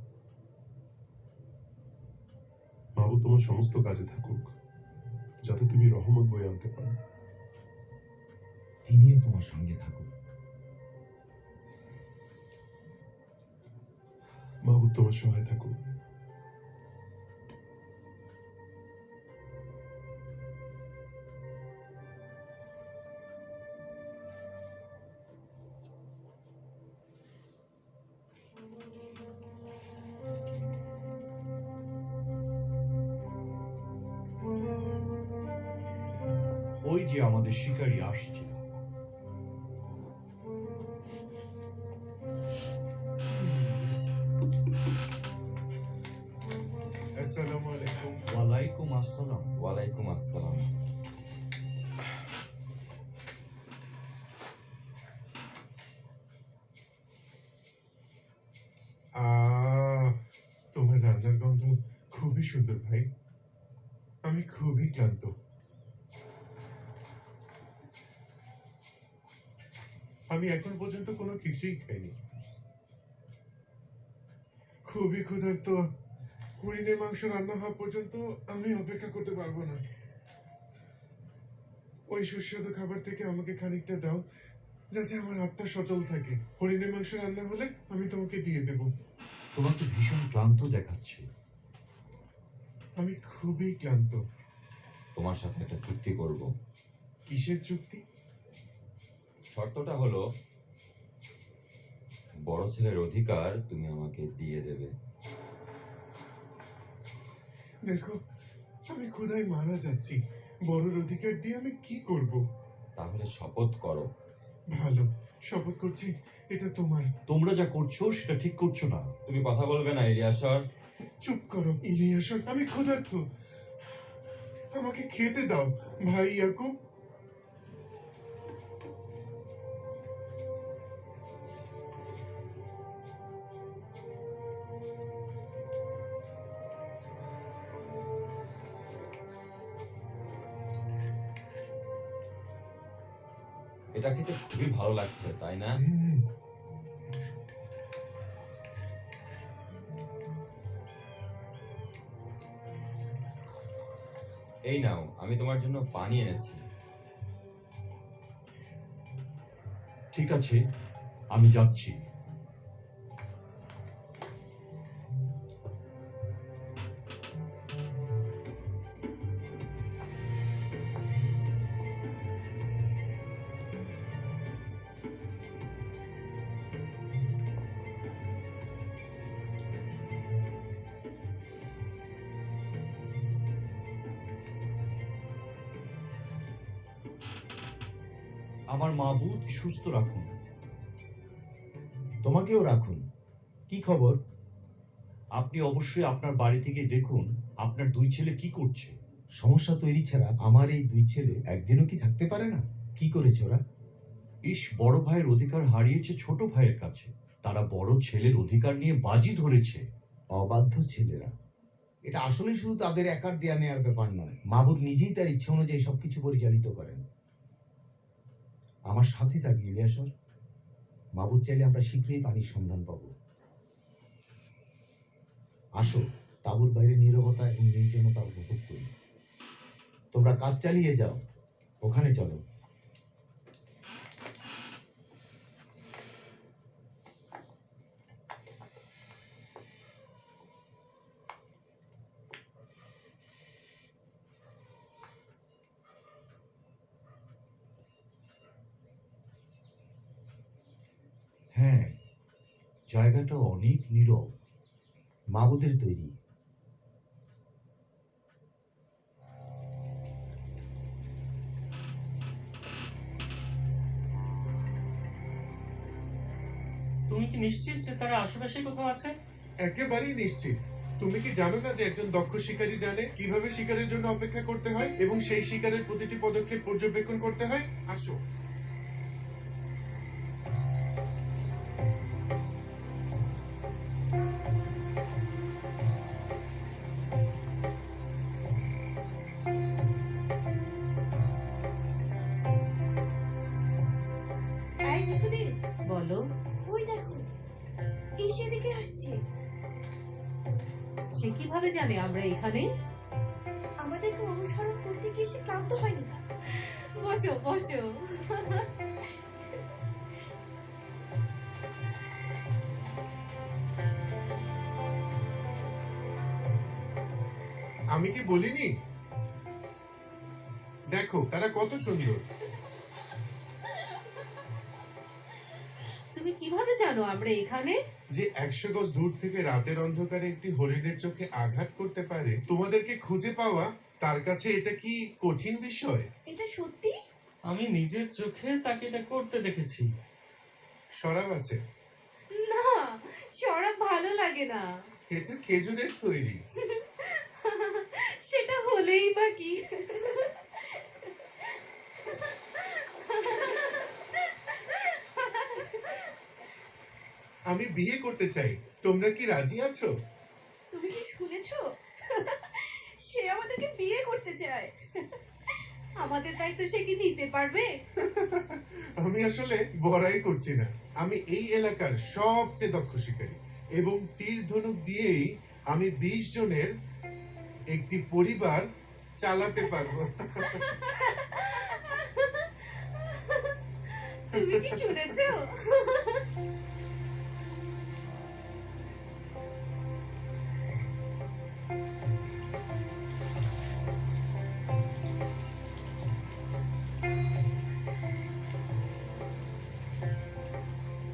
মাবুদ তোমার সমস্ত কাজে থাকুক, যাতে তুমি রহমত বয়ে আনতে পারো। তিনিও তোমার সঙ্গে থাকুক। মাবুদ তোমার সহায় থাকুক। ওই যে আমাদের শিকারী আসছে। আসসালামু আলাইকুম। ওয়ালাইকুম আসসালাম। ওয়ালাইকুম আসসালাম। তোমার রান্নার গন্ধ খুবই সুন্দর ভাই। আমি খুবই ক্লান্ত। আমি এখন পর্যন্ত কোনো কিছুই খাইনি। খুবই ক্ষুধার্ত। হরিণের মাংস রান্না হওয়া পর্যন্ত আমি অপেক্ষা করতে পারবো না। ওই সুস্বাদু খাবার থেকে আমাকে খানিকটা দাও, যাতে আমার আত্মা সচল থাকে। হরিণের মাংস রান্না হলে আমি তোমাকে দিয়ে দেব। তোমাকে ভীষণ ক্লান্ত দেখাচ্ছে। আমি খুবই ক্লান্ত। তোমার সাথে একটা চুক্তি করব। কিসের চুক্তি? শর্তটা হলো বড় ছেলের অধিকার তুমি আমাকে দিয়ে দেবে। দেখো, আমি ক্ষুধায় মারা যাচ্ছি। বড়র অধিকার দিয়ে আমি কি করব? তাহলে শপথ করো। ভালো, শপথ করছি এটা তোমার। তোমরা যা করছো সেটা ঠিক করছো না। তুমি কথা বলবে না ইলিয়াসর? চুপ করো ইলিয়াসর, আমি ক্ষুধার্ত। আমাকে খেতে দাও ভাই ইয়াকুব। এটা খেতে খুবই ভালো লাগছে, তাই না? এই নাও, আমি তোমার জন্য পানি এনেছি। ঠিক আছে, আমি যাচ্ছি। আমার মাবুদ সুস্থ রাখুন। তোমাকেও রাখুন। কি খবর? আপনি অবশ্যই আপনার বাড়ি থেকে দেখুন আপনার দুই ছেলে কি করছে। সমস্যা তৈরি ছাড়া আমার এই দুই ছেলে একদিনও কি থাকতে পারে না? কি করেছে ওরা? বড় ভাইয়ের অধিকার হারিয়েছে ছোট ভাইয়ের কাছে। তারা বড় ছেলের অধিকার নিয়ে বাজি ধরেছে। অবাধ্য ছেলেরা। এটা আসলে শুধু তাদের একার দেয়া নেয়ার ব্যাপার নয়। মাবুদ নিজেই তার ইচ্ছে অনুযায়ী সবকিছু পরিচালিত করেন। আমার সাথে থাক ইলিয়াসর। মাবুদ চাইলে আমরা শীঘ্রই পানির সন্ধান পাব। আসো, তাঁবুর বাইরে নীরবতা এবং নির্জনতা উপভোগ করি। তোমরা কাজ চালিয়ে যাও, ওখানে চলো। হ্যাঁ, জায়গাটা অনেক নীরব। মাবুদের তৈরি। তুমি কি নিশ্চিত যে তারা আশেপাশে কোথাও আছে? একেবারেই নিশ্চিত। তুমি কি জানো না যে একজন দক্ষ শিকারী জানে কিভাবে শিকারের জন্য অপেক্ষা করতে হয় এবং সেই শিকারের প্রতিটি পদক্ষেপ পর্যবেক্ষণ করতে হয়? আসো। এই নিকুদিন, বলো। ওই দেখো, এই সেদিকে আসছে। সে কিভাবে জানে আমরা এখানে? আমাদেরকে অনুসরণ করতে গিয়ে সে ক্লান্ত হয়নি। বসো বসো। আমি কি বলিনি? দেখো তারা কত সুন্দর। তুমি কিভাবে জানো আমরা এখানে? যে 100 গজ দূর থেকে রাতের অন্ধকারে একটি হরিণের চোখে আঘাত করতে পারে, তোমাদেরকে খুঁজে পাওয়া তার কাছে এটা কি কঠিন বিষয়? এটা সত্যি? আমি নিজের চোখে তাকে এটা করতে দেখেছি। শরাব আছে? না, শরাব ভালো লাগে না। এটা খেজুরের তৈরি। সেটা হলেই বা কি? আমি বিয়ে করতে চাই, তোমরা কি রাজি আছো? তুমি কি শুনেছো? সে আমাদেরকে বিয়ে করতে চায়। আমাদের দায়িত্ব সে কি নিতে পারবে? আমি আসলে বড়াই করছি না। আমি এই এলাকার সবচেয়ে দক্ষ শিকারী এবং তীর ধনুক দিয়েই আমি 20 জনের একটি পরিবার চালাতে পারবো। তুমি কি শুনেছো?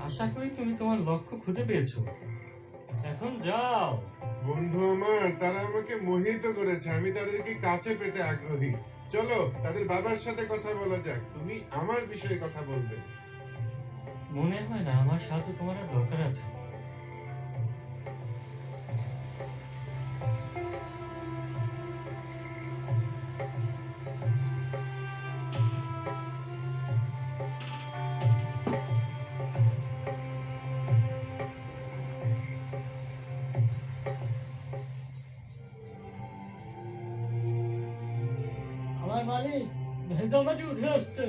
আশা করি তুমি তোমার লক্ষ্য খুঁজে পেয়েছো। এখন যাও। বন্ধু আমার, তারা আমাকে মোহিত করেছে। আমি তাদেরকে কাছে পেতে আগ্রহী। চলো তাদের বাবার সাথে কথা বলা যাক। তুমি আমার বিষয়ে কথা বলবে। মনে হয় না আমার সাহায্য তোমার আর দরকার আছে। আমার মালিক ভেজা মাটি উঠে আসছে।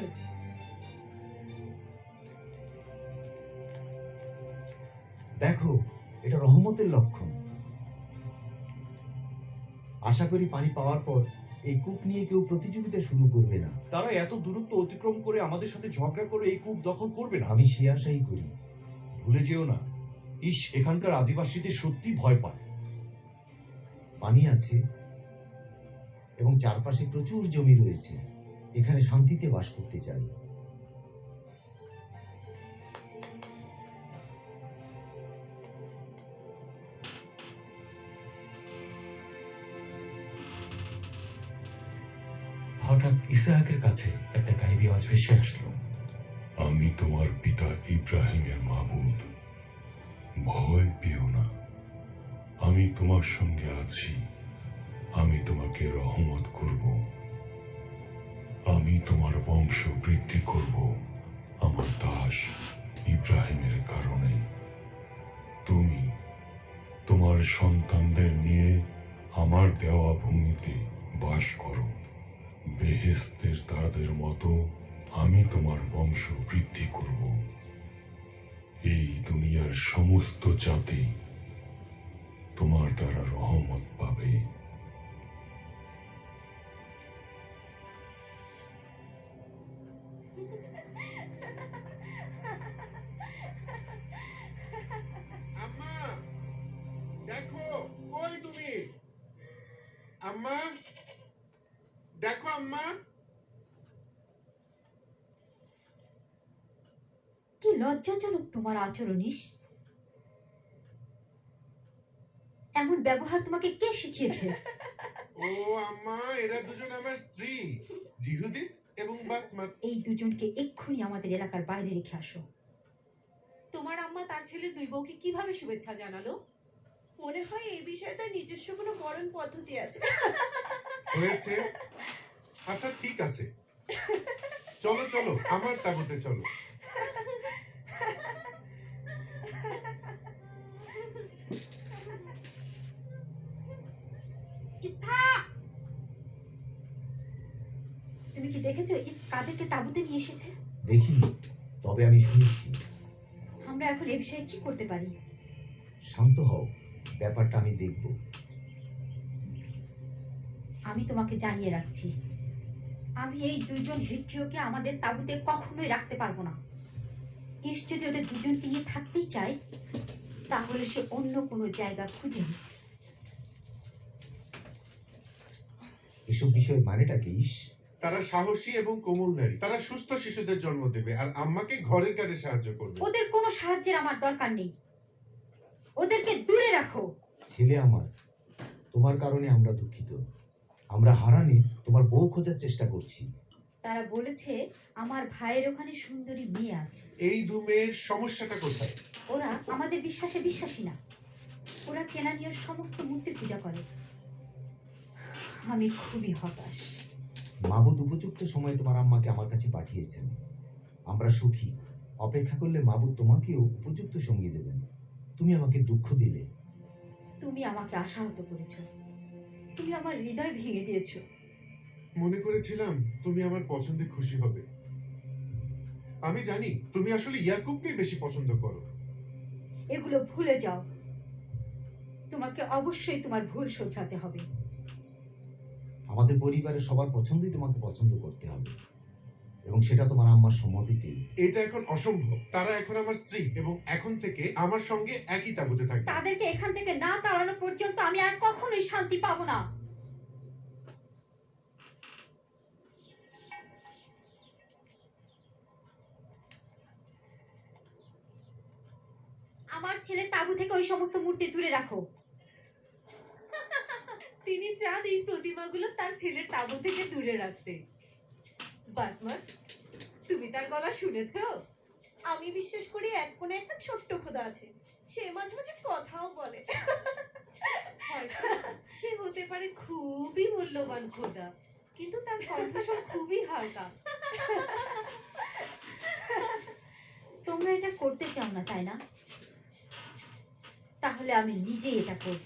দেখো, এটা রহমতের লক্ষণ। আশা করি পানি পাওয়ার পর এই কূপ নিয়ে কেউ প্রতিযোগিতা শুরু করবে না। তারা এত দূরত্ব অতিক্রম করে আমাদের সাথে ঝগড়া করে এই কূপ দখল করবে না। আমি সে আশাই করি। ভুলে যেও না, এখানকার আদিবাসীদের সত্যি ভয় পায়। পানি আছে এবং চারপাশে প্রচুর জমি রয়েছে। এখানে শান্তিতে বাস করতে চাই। হঠাৎ ইসহাকের কাছে একটা গাইবী আওয়াজ ভেসে আসলো। আমি তোমার পিতা ইব্রাহিমের মাবুদ, ভয় পেও না, আমি তোমার সঙ্গে আছি। আমি তোমাকে রহমত করব, আমি তোমার বংশ বৃদ্ধি করব আমার দাস ইব্রাহিমের কারণে। তুমি তোমার সন্তানদের নিয়ে আমার দেওয়া ভূমিতে বাস করো। বেহেশতের তাদের মতো আমি তোমার বংশ বৃদ্ধি করব। এই দুনিয়ার সমস্ত জাতি তোমার দ্বারা রহমত পাবে। আম্মা, দেখো, কই তুমি? আম্মা, দেখো আম্মা। কি লজ্জাজনক তোমার আচরণ ইস। এমন ব্যবহার তোমাকে কে শিখিয়েছে? ও আম্মা, এরা দুজন আমার স্ত্রী, জিহুদি এবং বাসমাত। এই দুজনকে এক্ষুনি আমাদের এলাকার বাইরে রেখে আসো। তোমার আম্মা তার ছেলের দুই বউকে কিভাবে শুভেচ্ছা জানালো? মনে হয় এই বিষয়ে তার নিজস্ব কোনো বরণ পদ্ধতি আছে। হয়েছে? আচ্ছা ঠিক আছে, চলো চলো আমার তাঁবুতে চলো। ইসহাক! তুমি কি দেখেছো কাদেরকে তাঁবুতে নিয়ে এসেছে? দেখিনি, তবে আমি শুনেছি। আমরা এখন এ বিষয়ে কি করতে পারি? শান্ত হও, ব্যাপারটা আমি দেখব। আমি তোমাকে জানিয়ে রাখছি, আমি এই দুজন হিট্রিয়কে আমাদের তাঁবুতে কখনোই রাখতে পারবো না। ইস যদি ওদের দুজনকে নিয়ে থাকতেই চায়, তাহলে সে অন্য কোনো জায়গা খুঁজে নিক। এসব বিষয় মানেটা কি? তারা সাহসী এবং কোমলদারী। তারা সুস্থ শিশুদের জন্ম দেবে আর আম্মাকে ঘরের কাজে সাহায্য করবে। ওদের কোনো সাহায্যের আমার দরকার নেই, ওদেরকে দূরে রাখো। ছেলে আমার, তোমার কারণে আমরা দুঃখিত। আমরা হারানে তোমার বউ খোঁজার চেষ্টা করছি। তারা বলেছে আমার ভাইয়ের ওখানে সুন্দরী মেয়ে আছে। এই দু মেয়ের সমস্যাটা কোথায়? ওরা আমাদের বিশ্বাসে বিশ্বাসী না। ওরা কেনানীয় সমস্ত মূর্তি পূজা করে। আমি খুবই হতাশ। মাবুদ উপযুক্ত সময়ে তোমার আম্মাকে আমার কাছে পাঠিয়েছেন। আমরা সুখী। অপেক্ষা করলে মাবুদ তোমাকেও উপযুক্ত সঙ্গী দেবেন। তুমি আমাকে দুঃখ দিলে। তুমি আমাকে আশাহত করেছো, তুমি আমার হৃদয় ভেঙে দিয়েছো। মনে করেছিলাম তুমি আমার পছন্দে খুশি হবে। আমি জানি তুমি আসলে ইয়াকুবকেই বেশি পছন্দ করো। এগুলো ভুলে যাও। তোমাকে অবশ্যই তোমার ভুল শোধরাতে হবে। আমাদের পরিবারের সবার পছন্দই তোমাকে পছন্দ করতে হবে, এবং সেটা তোমার আম্মার সম্মতিতেই। এটা এখন অসম্ভব। তারা এখন আমার স্ত্রী এবং এখন থেকে আমার সঙ্গে একই তাঁবুতে থাকবে। তাদেরকে এখান থেকে না তাড়ানো পর্যন্ত আমি আর কখনোই শান্তি পাবো না। আমার ছেলে তাঁবু থেকে ওই সমস্ত মূর্তি দূরে রাখো। তিনি চান এই প্রতিমাগুলো তার ছেলের তাঁবু থেকে দূরে রাখতে। বাসমত, তুমি তার গলা শুনেছো? আমি বিশ্বাস করি এক কোণে একটা ছোট্ট খোদা আছে, সে মাঝে মাঝে কথাও বলে। সে হতে পারে খুবই মূল্যবান খোদা, কিন্তু তার কণ্ঠস্বর খুবই হালকা। তোমরা এটা করতে চাও না, তাই না? তাহলে আমি নিজেই এটা করব।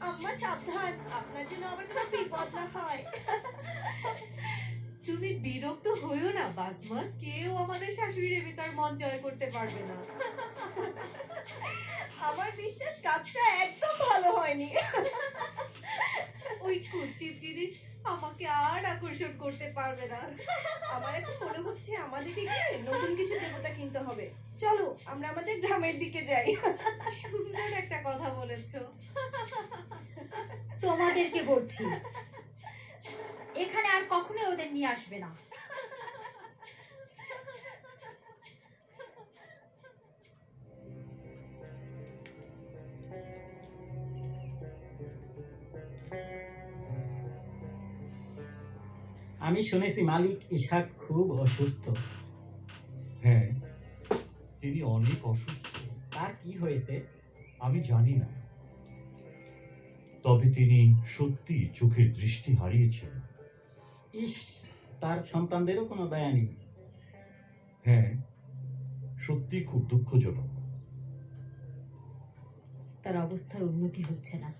আম্মা সাবধান, আপনার জন্য আবার কোনো বিপদ না হয়। তুমি বিরক্ত হইও না বাসমত, কেউ আমাদের শাশুড়ি রেবেকার মন জয় করতে পারবে না। আমার বিশ্বাস কাজটা একদম ভালো হয়নি। ওই কুচির জিনিস আমাকে আর আকর্ষণ করতে পারবে না। আমার এখন মনে হচ্ছে আমাদেরকে গিয়ে নতুন কিছু দেবতা কিনতে হবে। চলো আমরা আমাদের গ্রামের দিকে যাই। সুন্দর একটা কথা বলেছো। তোমাদেরকে বলছি, এখানে আর কখনোই ওদের নিয়ে আসবে না। আমি শুনেছি মালিক ইসহাক খুব অসুস্থ। হ্যাঁ, তিনি অনেক অসুস্থ। তার কি হয়েছে? আমি জানি না, তবে তিনি সত্যি চোখের দৃষ্টি হারিয়েছেন। ইস, তার সন্তানদেরও কোনো দয়া নেই। হ্যাঁ, সত্যি খুব দুঃখজনক। তার অবস্থার উন্নতি হচ্ছে না।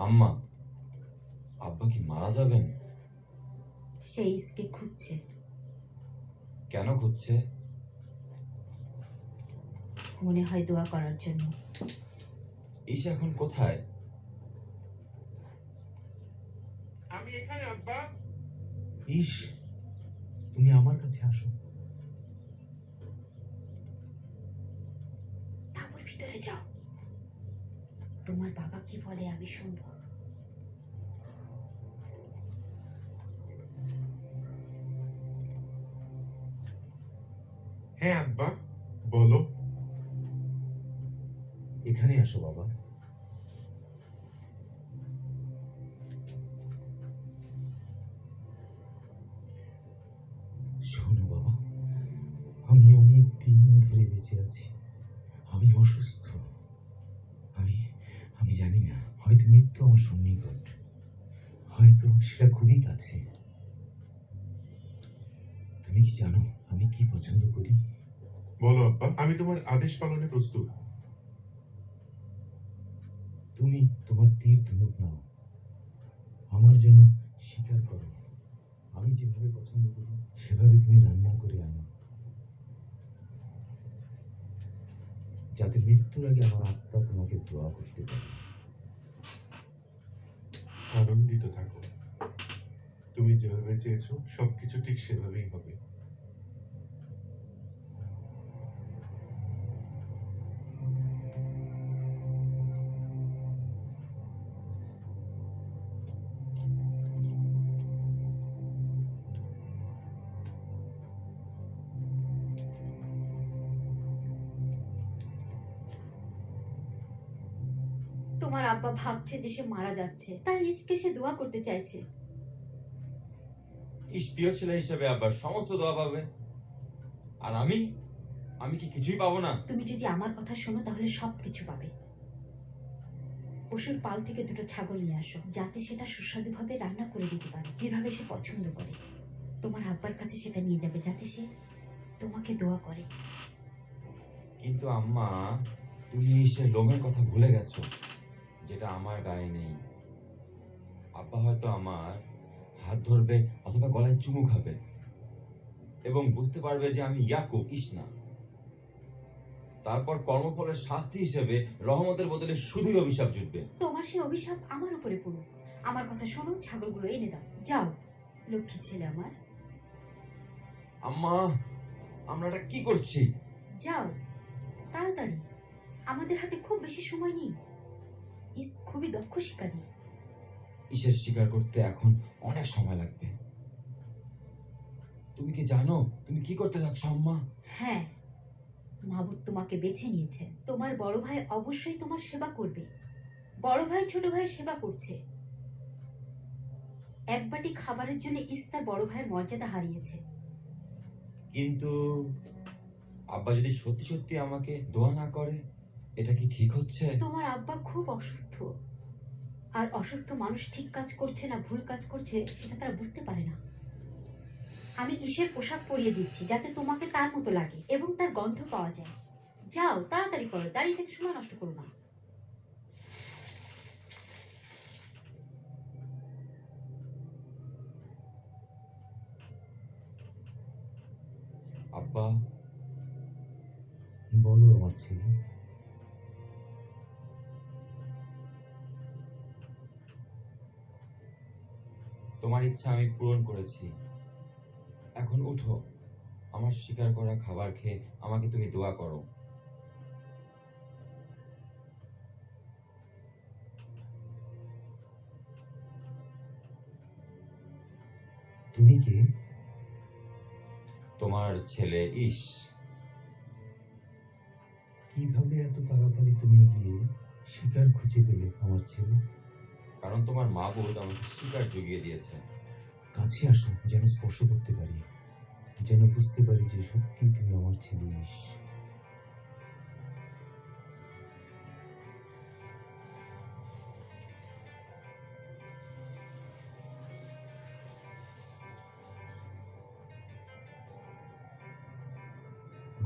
আম্মা, আব্বা কি মারা যাবেন? সে ইসকে খুঁজছে। কেন খুঁজছে? মনে হয় দোয়া করার জন্য। ঈশা এখন কোথায়? আমি এখানে আব্বা। ইস, তুমি আমার কাছে আসো। তাঁবুর ভিতরে যাও। তোমার বাবা কি বলে আমি শুনবো। হ্যাঁ আব্বা, বলো। এখানে আসো বাবা। শোনো বাবা, আমি অনেক দিন ধরে বেঁচে আছি। আমি অসুস্থ। আমি আমি জানি না, হয়তো মৃত্যু আমার সন্নিকট, হয়তো সেটা খুবই কাছে। তুমি কি জানো আমি কি পছন্দ করি? বলো আব্বা, আমি তোমার আদেশ পালনে প্রস্তুত। তুমি তোমার তীর ধনুক নাও, আমার জন্য স্বীকার করো। আমি যেভাবে পছন্দ করি সেভাবে তুমি রান্না করে আনো, যাতে মৃত্যুর আগে আমার আত্মা তোমাকে দোয়া করতে পারে। আনন্দিত থাকো। তুমি যেভাবে চেয়েছো সবকিছু ঠিক সেভাবেই হবে। তোমার আব্বা ভাবছে যে সে মারা যাচ্ছে, তাই ইসকে সে দোয়া করতে চাইছে। ঈশ প্রিয় ছেলে হিসেবে আব্বার সমস্ত দোয়া পাবে, আর আমি আমি কি কিছুই পাবো না? তুমি যদি আমার কথা শোনো তাহলে সবকিছু পাবে। পশুর পাল থেকে দুটো ছাগল নিয়ে আসো, যাতে সেটা সুস্বাদুভাবে রান্না করে দিতে পারে, যেভাবে সে পছন্দ করে। তোমার আব্বার কাছে সেটা নিয়ে যাবে, যাতে সে তোমাকে দোয়া করে। কিন্তু আম্মা, তুমি সে লোমের কথা ভুলে গেছো, যেটা আমার গায়ে নেই। আব্বা হয়তো আমার হাত ধরবে অথবা গলায় চুমু খাবে এবং বুঝতে পারবে যে আমি ইয়াকুব, ইসনা। তারপর কর্মফলের শাস্তি হিসেবে রহমতের বদলে শুধুই অভিশাপ জুটবে। তোমার সে অভিশাপ আমার উপরে পড়ুক। আমার কথা শোনো, ছাগলগুলো এনে দাও, যাও লক্ষ্মী ছেলে আমার। আম্মা, আমরা এটা কি করছি? যাও তাড়াতাড়ি, আমাদের হাতে খুব বেশি সময় নেই। ইস খুবই দক্ষ শিকারী। ইসের শিকার করতে এখন অনেক সময় লাগবে। তুমি কি জানো তুমি কি করতে যাচ্ছ আম্মা? হ্যাঁ, মাবুদ তোমাকে বেছে নিয়েছে। তোমার বড় ভাই অবশ্যই তোমার সেবা করবে। বড় ভাই ছোট ভাইয়ের সেবা করছে। এক বাটি খাবারের জন্য ইস্তার বড় ভাইয়ের মর্যাদা হারিয়েছে। কিন্তু আব্বা যদি সত্যি সত্যি আমাকে দোয়া না করে, এটা কি ঠিক হচ্ছে? তোমার আব্বা খুব অসুস্থ, আর অসুস্থ মানুষ ঠিক কাজ করছে না ভুল কাজ করছে সেটা তারা বুঝতে পারে না। আমি ঈশের পোশাক পরিয়ে দিচ্ছি, যাতে তোমাকে তার মতো লাগে এবং তার গন্ধ পাওয়া যায়। যাও তাড়াতাড়ি করো, দাঁড়িয়ে থেকে সময় নষ্ট করো না। আব্বা, বলো আমার ছেলে। তোমার ইচ্ছা আমি পূরণ করেছি। এখন উঠো, আমার শিকার করা খাবার খেয়ে আমাকে তুমি দোয়া করো। তুমি কে? তোমার ছেলে ইশ। কিভাবে এত তাড়াতাড়ি তুমি গিয়ে শিকার খুঁজে পেলে আমার ছেলে? কারণ তোমার মাবুদ আমাকে শিকার জুগিয়ে দিয়েছে। কাছে আসো, যেন স্পর্শ করতে পারি, যেন বুঝতে পারি যে সত্যি তুমি আমার ছেলে ইস।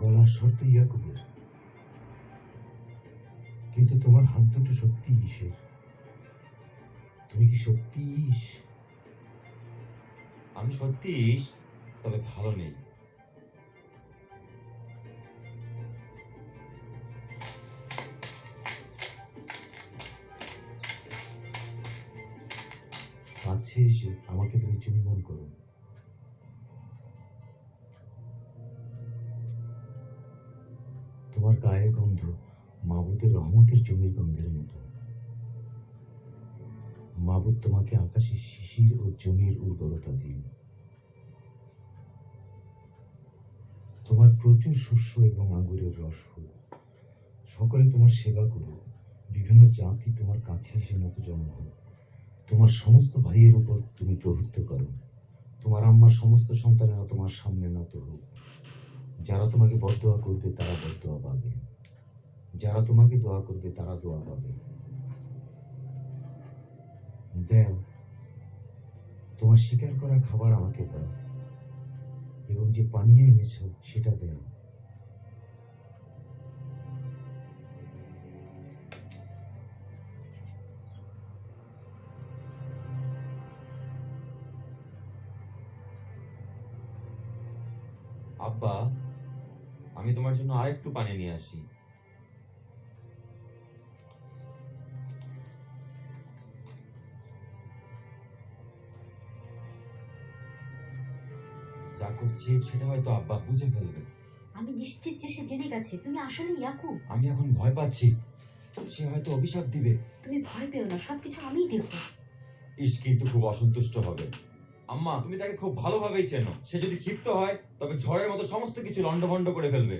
গলার শর্ত ইয়াকুবের, কিন্তু তোমার হাত দুটো সত্যি ঈশের। তুমি কি সত্যি ঈশ? আমি সত্যি ইশ, তবে ভালো নেই। কাছে এসে আমাকে তুমি চুম্বন করো। তোমার গায়ের গন্ধ মাবুদের রহমতের জমির গন্ধের মতো। মাবুদ তোমাকে আকাশের শিশির ও জমির উর্বরতা দিন। তোমার প্রচুর শস্য এবং আঙ্গুরের রস হোক। সকলে তোমার সেবা করুক। বিভিন্ন জাতি তোমার কাছে এসে নতজানু হোক। তোমার সমস্ত ভাইয়ের উপর তুমি প্রভুত্ব করো। তোমার আম্মার সমস্ত সন্তানেরা তোমার সামনে নত হোক। যারা তোমাকে বদদোয়া করবে তারা বদদোয়া পাবে, যারা তোমাকে দোয়া করবে তারা দোয়া পাবে। দাও, তোমার শিকার করা খাবার আমাকে দাও, এবং যে পানীয় এনেছো সেটা দাও। আব্বা, আমি তোমার জন্য আরেকটু পানি নিয়ে আসি। যা করছি সেটা হয়তো আব্বা বুঝে ফেলবে। আমি নিশ্চিত যে সে জেনে গেছে তুমি আসলে ইয়াকুব। আমি এখন ভয় পাচ্ছি, সে হয়তো অভিশাপ দিবে। তুমি ভয় পেও না, সবকিছু আমিই দেখবো। ইস কিন্তু খুব অসন্তুষ্ট হবে। আম্মা, তুমি তাকে খুব ভালোভাবেই চেনো। সে যদি ক্ষিপ্ত হয় তবে ঝড়ের মতো সমস্ত কিছু লন্ডভন্ড করে ফেলবে।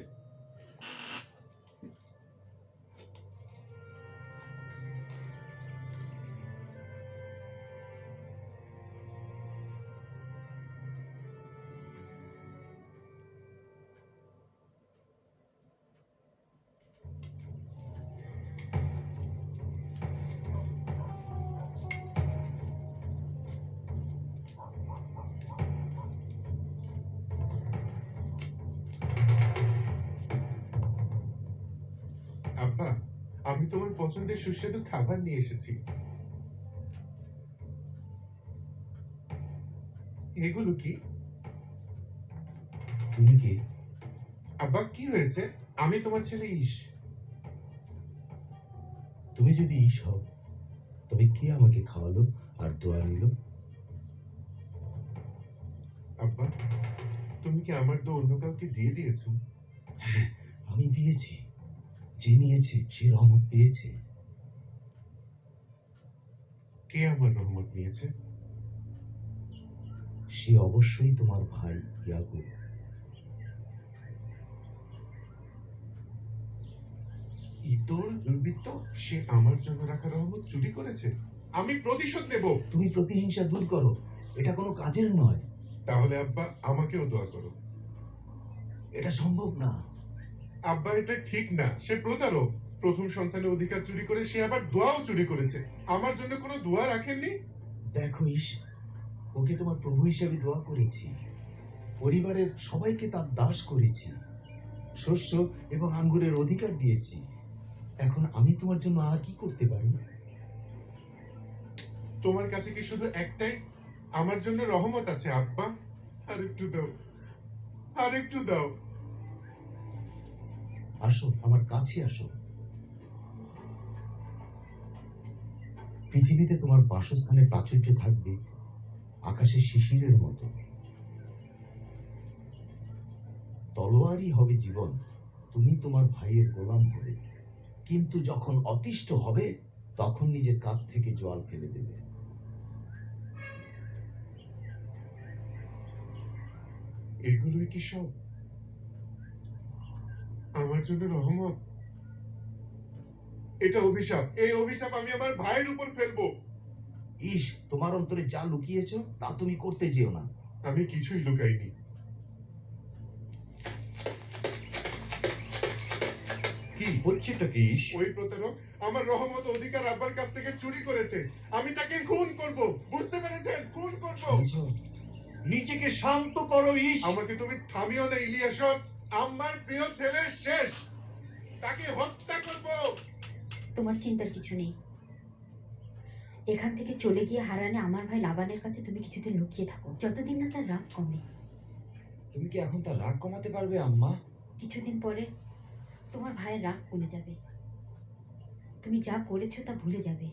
আমি তোমার পছন্দের সুস্বাদু খাবার নিয়ে এসেছি। এগুলো কি? তুমি কে? আব্বা, কি হয়েছে? আমি তোমার ছেলে ঈশ। তুমি যদি ঈশ হও তবে কে আমাকে খাওয়ালো আর দোয়া নিল? আব্বা, তুমি কি আমার তো অন্য কাউকে দিয়ে দিয়েছো? হ্যাঁ, আমি দিয়েছি। যে নিয়েছে সে রহমত পেয়েছে। কে আমার রহমত নিয়েছে? সে অবশ্যই তোমার ভাই ইয়াকুব। ইতর দুর্বৃত্ত, সে আমার জন্য রাখা রহমত চুরি করেছে। আমি প্রতিশোধ নেব। তুমি প্রতিহিংসা দূর করো, এটা কোনো কাজের নয়। তাহলে আব্বা, আমাকেও দোয়া করো। এটা সম্ভব না। আব্বা, এটা ঠিক না। সে প্রতারক। প্রথম সন্তানের অধিকার চুরি করে সে আবার দোয়াও চুরি করেছে। আমার জন্য কোনো দোয়া রাখেননি। দেখো ঈশ, ওকে তোমার প্রভু হিসেবে দোয়া করেছি। পরিবারের সবাইকে তার দাস করেছি। শস্য এবং আঙ্গুরের অধিকার দিয়েছি। এখন আমি তোমার জন্য আর কি করতে পারি? তোমার কাছে কি শুধু একটাই আমার জন্য রহমত আছে আব্বা? আর একটু দাও, আর একটু দাও। আসো, আমার কাছে আসো। পৃথিবীতে তোমার বাসস্থানে প্রাচুর্য থাকবে আকাশের শিশিরের মতো। তলোয়ারই হবে জীবন, তুমি তোমার ভাইয়ের গোলাম হবে। কিন্তু যখন অতিষ্ঠ হবে তখন নিজের কাঁধ থেকে জল ফেলে দেবে। এগুলোই কি সব আমার জন্য রহমত? এটা অভিশাপ। এই অভিশাপ আমি আমার ভাইয়ের উপর ফেলবো। ঈশ, তোমার অন্তরে যা লুকিয়েছো তা তুমি করতে যেও না। আমি কিছুই লুকাইনি। কি হচ্ছেটা কি ঈশ? ওই প্রতারক আমার রহমত অধিকার আব্বার কাছ থেকে চুরি করেছে। আমি তাকে খুন করব। বুঝতে পেরেছেন? খুন করব। শুনেছো? নিজেকে শান্ত করো ঈশ। আমাকে তুমি থামিও না ইলিয়াসর। আমার প্রিয় ছেলে শেষ। তাকে হত্যা করব। তোমার চিন্তার কিছু নেই। এখান থেকে চলে গিয়ে হারানে আমার ভাই লাবানের কাছে তুমি কিছুদিন লুকিয়ে থাকো, যতদিন না তার রাগ কমে। তুমি কি এখন তার রাগ কমাতে পারবে আম্মা? কিছুদিন পরে তোমার ভাইয়ের রাগ কমে যাবে। তুমি যা করেছো তা ভুলে যাবে।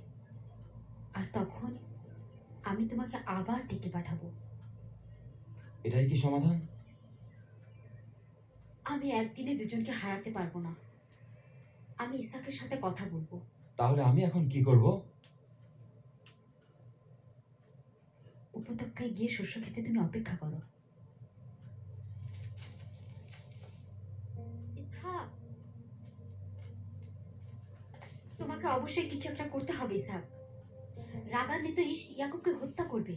আর তখন আমি তোমাকে আবার ডেকে পাঠাবো। এটাই কি সমাধান? আমি একদিনে দুজনকে হারাতে পারবো না। আমি ইসাকের সাথে কথা বলবো। তাহলে আমি এখন কি করব? উপত্যকায় গিয়ে শস্য খেতে তুমি অপেক্ষা করো। ইসহাক, তোমাকে অবশ্যই কিছু একটা করতে হবে ইসহাক। রাগান্বিত ইয়াকুবকে হত্যা করবে।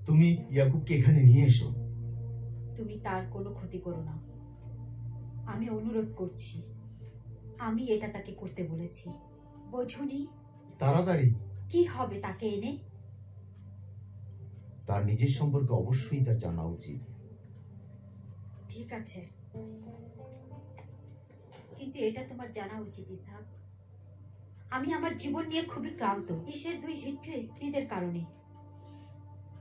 তুমি ইয়াকুবকে এখানে নিয়ে এসো। তুমি তার কোনো ক্ষতি করো না। আমি অনুরোধ করছি। আমি এটা তাকে করতে বলেছি, বোঝনি? তাড়াতাড়ি। কি হবে তাকে এনে? তার নিজের সম্পর্কে অবশ্যই তার জানা উচিত। ঠিক আছে, কিন্তু এটা তোমার জানা উচিত ইসহাক, আমি আমার জীবন নিয়ে খুবই ক্লান্ত ঈশের 2 হিট্ট স্ত্রীদের কারণে।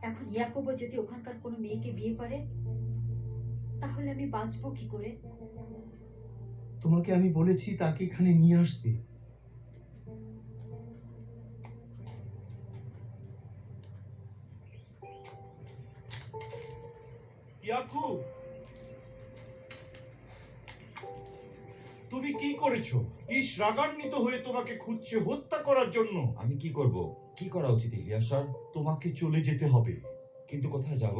এখন ইয়াকুবও যদি ওখানকার কোনো মেয়েকে বিয়ে করে তাহলে আমি বাঁচবো কি করে? তোমাকে আমি বলেছি তাকে এখানে নিয়ে আসতে। ইয়াকুব, তুমি কি করেছো? ঈশ রাগান্বিত হয়ে তোমাকে খুঁজছে হত্যা করার জন্য। আমি কি করব? কি করা উচিত ইলিয়াসর? তোমাকে চলে যেতে হবে। কিন্তু কোথায় যাব?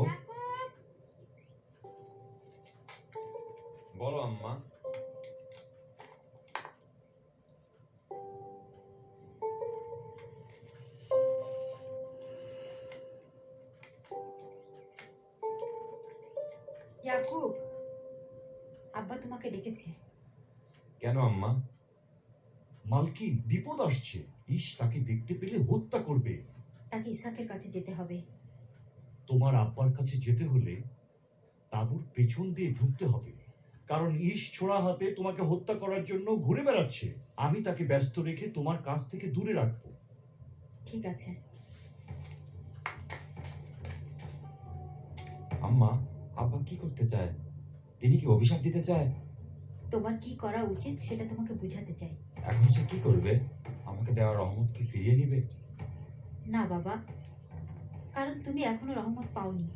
বলো আম্মা। ইয়াকুব, আব্বা তোমাকে ডেকেছে। কেন আম্মা? মালকিন, বিপদ আসছে। ঈশ তাকে দেখতে পেলে হত্যা করবে। তাকে ইসাকের কাছে যেতে হবে। তোমার আব্বার কাছে যেতে হলে তাঁবুর পেছন দিয়ে ঢুকতে হবে, কারণ ইশ ছোড়া হাতে তোমাকে হত্যা করার জন্য ঘুরে বেড়াচ্ছে। আমি তাকে ব্যস্ত রেখে তোমার কাছ থেকে দূরে রাখবো। ঠিক আছে। আম্মা, আব্বা কি করতে চায়? তিনি কি অভিশাপ দিতে চায়? তোমার কি করা উচিত সেটা তোমাকে বুঝাতে চাই। এখন সে কি করবে? আমাকে দেওয়া রহমত কি ফিরিয়ে নিবে? না বাবা, কারণ তুমি এখনো রহমত পাওনি।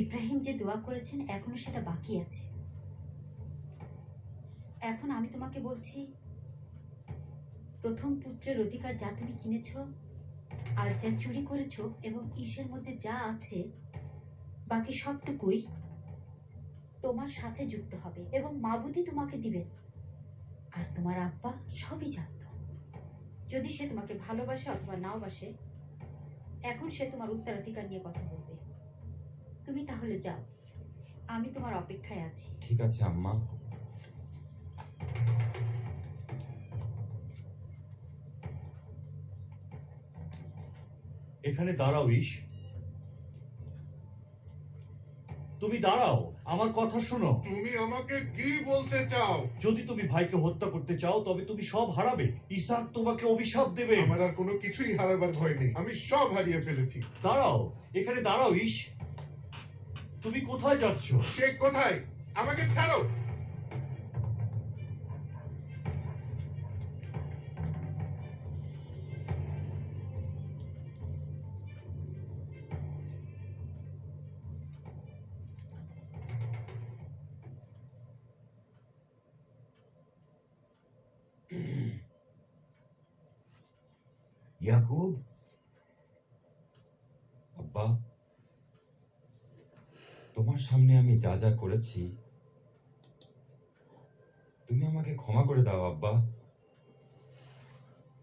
ইব্রাহিম যে দোয়া করেছেন এখনো সেটা বাকি আছে। এখন আমি তোমাকে বলছি, প্রথম পুত্রের অধিকার যা তুমি কিনেছো আর যা চুরি করেছো এবং ঈশের মধ্যে যা আছে বাকি সবটুকুই তোমার সাথে যুক্ত হবে এবং মাবুদই তোমাকে দিবেন। আর তোমার আব্বা সবই জানত। যদি সে তোমাকে ভালোবাসে অথবা নাও বাসে, এখন সে তোমার উত্তরাধিকার নিয়ে কথা বলবে। তুমি তাহলে যাও, আমি তোমার অপেক্ষায় আছি। ঠিক আছে আম্মা। এখানে দাঁড়াও ইশ, তুমি দাঁড়াও, আমার কথা শোনো। তুমি আমাকে কি বলতে চাও? যদি তুমি ভাইকে হত্যা করতে চাও তবে তুমি সব হারাবে। ইসাক তোমাকে অভিশাপ দেবে। আমার আর কোনো কিছুই হারাবার ভয় নেই, আমি সব হারিয়ে ফেলেছি। দাঁড়াও, এখানে দাঁড়াও ইশ, তুমি কোথায় যাচ্ছ? সে কোথায়? আমাকে ছাড়ো। ইয়াকুব, আব্বা, তোমার সামনে আমি যা যা করেছি তুমি আমাকে ক্ষমা করে দাও আব্বা।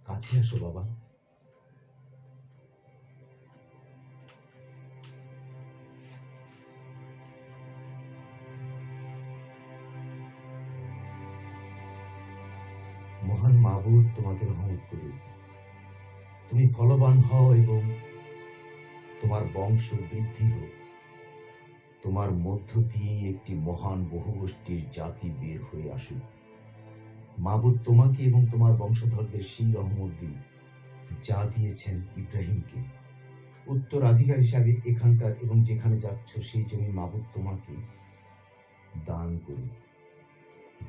কাছে আসো বাবা। মহান মাবুদ তোমাকে রহমত করুন। তুমি ফলবান হও এবং তোমার বংশ বৃদ্ধি হোক। তোমার মধ্য দিয়ে একটি মহান বহুগোষ্ঠীর জাতি বের হয়ে আসুক। মাবুদ তোমাকে এবং তোমার বংশধরদের সেই রহমত দিন যা দিয়েছেন ইব্রাহিমকে। উত্তরাধিকার হিসাবে এখানকার এবং যেখানে যাচ্ছ সেই জমি মাবুদ তোমাকে দান করুন,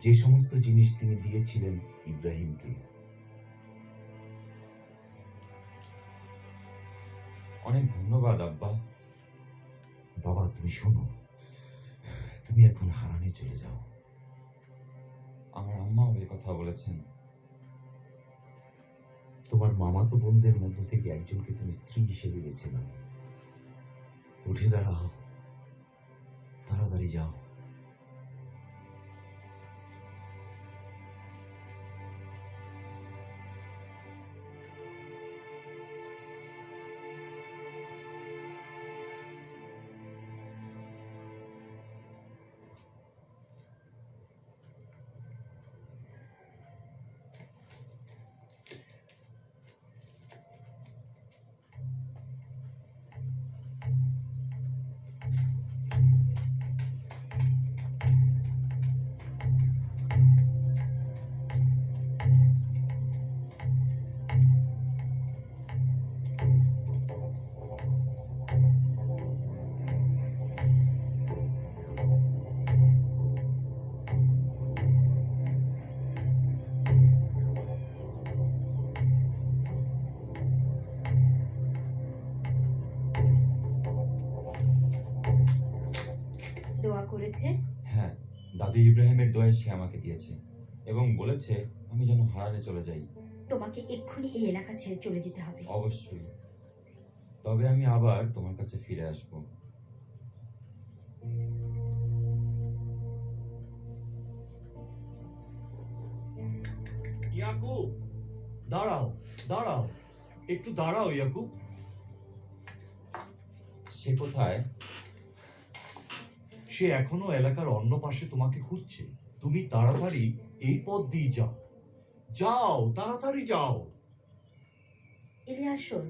যে সমস্ত জিনিস তিনি দিয়েছিলেন ইব্রাহিমকে। অনেক ধন্যবাদ আব্বা। বাবা তুমি শোনো, তুমি এখন হারানে চলে যাও। আমার আম্মাও এই কথা বলেছেন। তোমার মামাতো বোনদের মধ্য থেকে একজনকে তুমি স্ত্রী হিসেবে বেছে নাও। উঠে দাঁড়াও, তাড়াতাড়ি যাও। দোয়া করেছে? হ্যাঁ, দাদু ইব্রাহিমের দোয়ায় সে আমাকে দিয়েছে এবং বলেছে আমি যেন হারানে চলে যাই। তোমাকে এক্ষুনি এই এলাকা ছেড়ে চলে যেতে হবে। অবশ্যই, তবে আমি আবার তোমার কাছে ফিরে আসব। ইয়াকুব, দাঁড়াও, দাঁড়াও, একটু দাঁড়াও ইয়াকুব। সে কোথায়? সে এখনো এলাকার অন্য পাশে তোমাকে খুঁজছে। তুমি তাড়াতাড়ি এই পথ দিয়ে যাও, যাও, তাড়াতাড়ি যাও। ইলিয়াসর,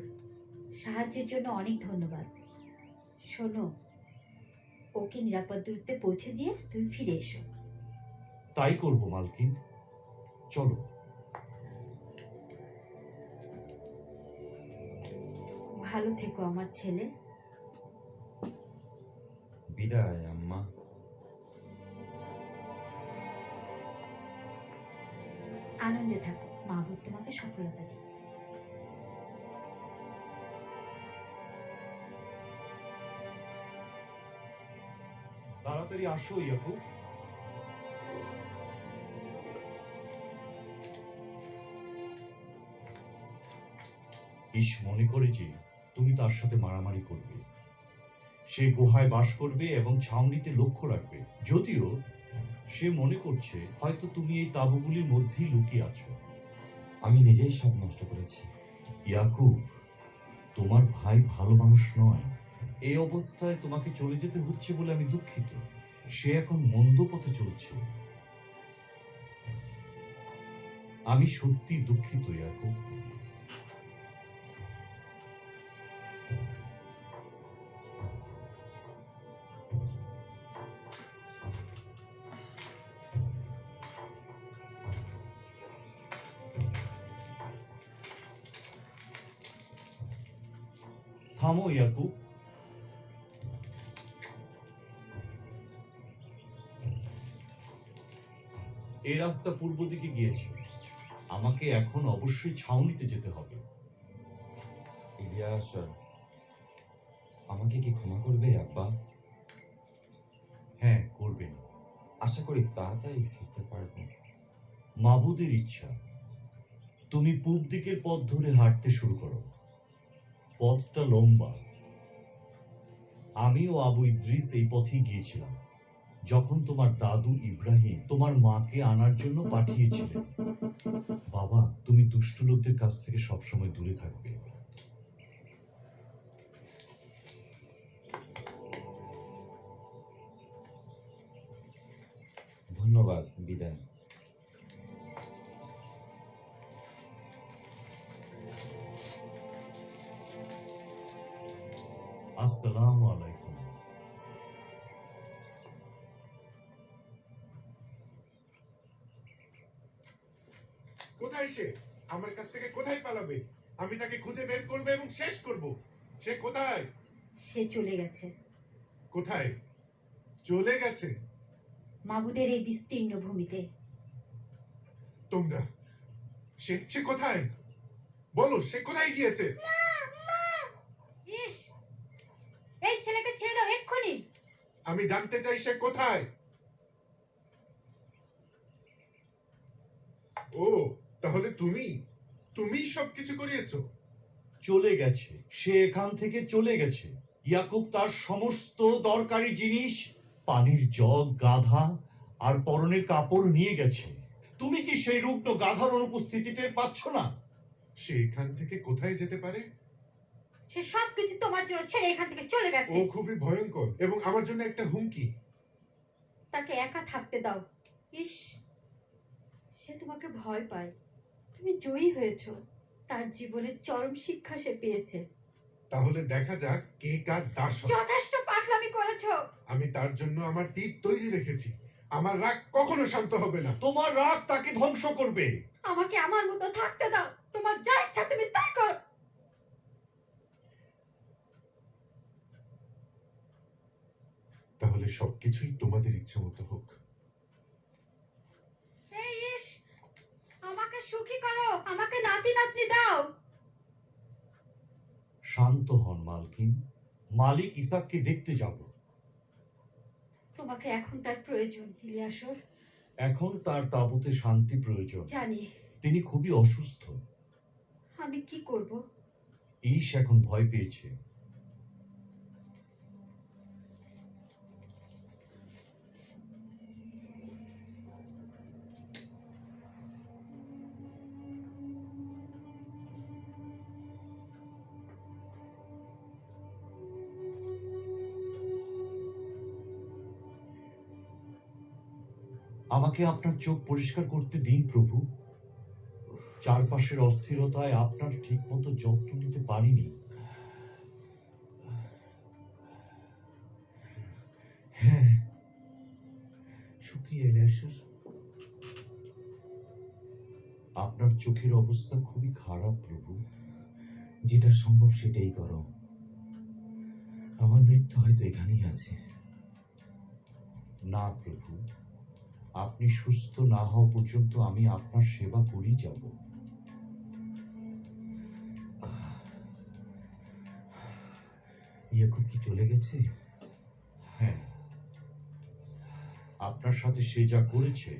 সাহায্যের জন্য অনেক ধন্যবাদ। শোনো, ওকে নিরাপদ দূরত্বে পৌঁছে দিয়ে তুমি ফিরে এসো। তাই করব মালকিন। চলো। ভালো থেকো আমার ছেলে। বিদায় আম্মা। আনন্দে থাকো, মাহবুব তোমাকে সফলতা দিই। তাড়াতাড়ি আসো ইয়াকুব। মনে করে যে তুমি তার সাথে মারামারি করবে। সে গুহায় বাস করবে এবং ছাউনিতে লক্ষ্য রাখবে, যদিও সে মনে করছে হয়তো তুমি এই তাঁবুগুলির মধ্যেই লুকিয়ে আছো। আমি নিজেই সব নষ্ট করেছি। ইয়াকুব, তোমার ভাই ভালো মানুষ নয়। এই অবস্থায় তোমাকে চলে যেতে হচ্ছে বলে আমি দুঃখিত। সে এখন মন্দ পথে চলছে। আমি সত্যি দুঃখিত ইয়াকুব। থামো ইয়াকুব। এই রাস্তা পূর্ব দিকে গিয়েছে। আমাকে এখন অবশ্যই ছাউনিতে যেতে হবে। ইলিয়াস, আমাকে কি ক্ষমা করবে আব্বা? হ্যাঁ, করবেন। আশা করি তাড়াতাড়ি ফিরতে পারবো। মাবুদের ইচ্ছা। তুমি পূব দিকের পথ ধরে হাঁটতে শুরু করো। পথটা লম্বা। আমি ও আবু ইদ্রিস এই পথেই গিয়েছিলাম যখন তোমার দাদু ইব্রাহিম তোমার মাকে আনার জন্য পাঠিয়েছিলেন। বাবা, তুমি দুষ্ট লোকদের কাছ থেকে সবসময় দূরে থাকবে। ধন্যবাদ, বিদায়। আসসালামু আলাইকুম। কোথায় সে? আমার কাছ থেকে কোথায় পালাবে? আমি তাকে খুঁজে বের করব এবং শেষ করব। সে কোথায়? সে চলে গেছে। কোথায় চলে গেছে? মাবুদের এই বিস্তীর্ণ ভূমিতে। তোমরা, সে সে কোথায়? বলো, সে কোথায় গিয়েছে? ইস, এই ছেলেকে ছেড়ে দাও এক্ষুনি। আমি জানতে চাই সে কোথায়। ও, তাহলে তুমি তুমি সবকিছু করিয়েছো? চলে গেছে। সে এখান থেকে চলে গেছে। ইয়াকুব তার সমস্ত দরকারি জিনিস, পানির জগ, গাধা আর পরনের কাপড় নিয়ে গেছে। তুমি কি সেই রুগ্ন গাধার অনুপস্থিতি টের পাচ্ছ না? সে এখান থেকে কোথায় যেতে পারে? সে সবকিছু তোমার জন্য ছেড়ে এখান থেকে চলে গেছে। ও খুবই ভয়ঙ্কর এবং আমার জন্য একটা হুমকি। তাকে একা থাকতে দাও। ইস, সে তোমাকে ভয় পায়। তুমি জয়ী হয়েছো। তার জীবনের চরম শিক্ষা সে পেয়েছে। তাহলে দেখা যাক কে কার দাস হয়। যথেষ্ট পাগলামি করেছো। আমি তার জন্য আমার তীর তৈরি রেখেছি। আমার রাগ কখনো শান্ত হবে না। তোমার রাগ তাকে ধ্বংস করবে। আমাকে আমার মতো থাকতে দাও। তোমার যা ইচ্ছা তুমি তাই করো। তাহলে সবকিছুই তোমাদের ইচ্ছা মতো হোক। এই ইস, আমাকে সুখী করো। আমাকে নাতি নাতনি দাও। শান্ত হন মালকিন। মালিক ইসাককে দেখতে যাব। তোমাকে এখন তার প্রয়োজন ইলিয়াসর। এখন তার তাঁবুতে শান্তি প্রয়োজন। জানি। তিনি খুবই অসুস্থ। আমি কি করব? ঈশ এখন ভয় পেয়েছে। আমাকে আপনার চোখ পরিষ্কার করতে দিন প্রভু। চারপাশের অস্থিরতায় আপনার ঠিক মতো যত্ন নিতে পারিনি। হ্যাঁ, শুক্রিয়া ইলিয়াসর। আপনার চোখের অবস্থা খুবই খারাপ প্রভু। যেটা সম্ভব সেটাই করো। আমার মৃত্যু হয়তো এখানেই আছে। না প্রভু, আপনি সুস্থ না হওয়া পর্যন্ত আমি আপনার সেবা করেই যাব। ইয়াকুব কি চলে গেছে? হ্যাঁ, আপনার সাথে সে যা করেছে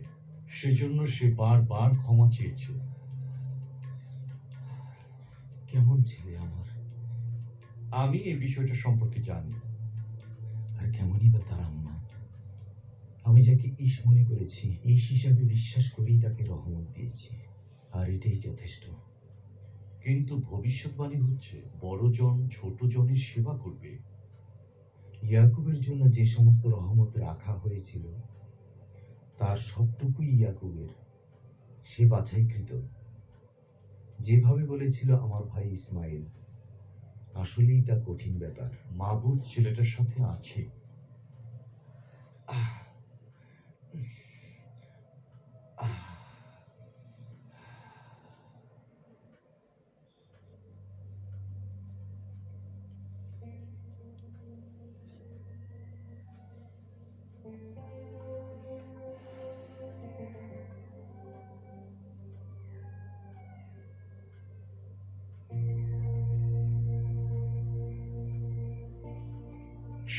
সেজন্য সে বারবার ক্ষমা চেয়েছে। কেমন ছেলে আমার! আমি এই বিষয়টা সম্পর্কে জানি। আর কেমনই বা তার আম্মা। আমি যাকে ঈশ মনে করেছি, ঈশ হিসাবে বিশ্বাস করেই তাকে রহমত দিয়েছি, আর এটাই যথেষ্ট। কিন্তু ভবিষ্যৎবাণী হচ্ছে বড়জন ছোট জনের সেবা করবে। ইয়াকুবের জন্য যে সমস্ত রহমত রাখা হয়েছিল তার সবটুকুই ইয়াকুবের। সে বাছাইকৃত। যেভাবে বলেছিল আমার ভাই ইসমাইল, আসলেই তা কঠিন ব্যাপার। মাবুদ ছেলেটার সাথে আছে। আহ আহ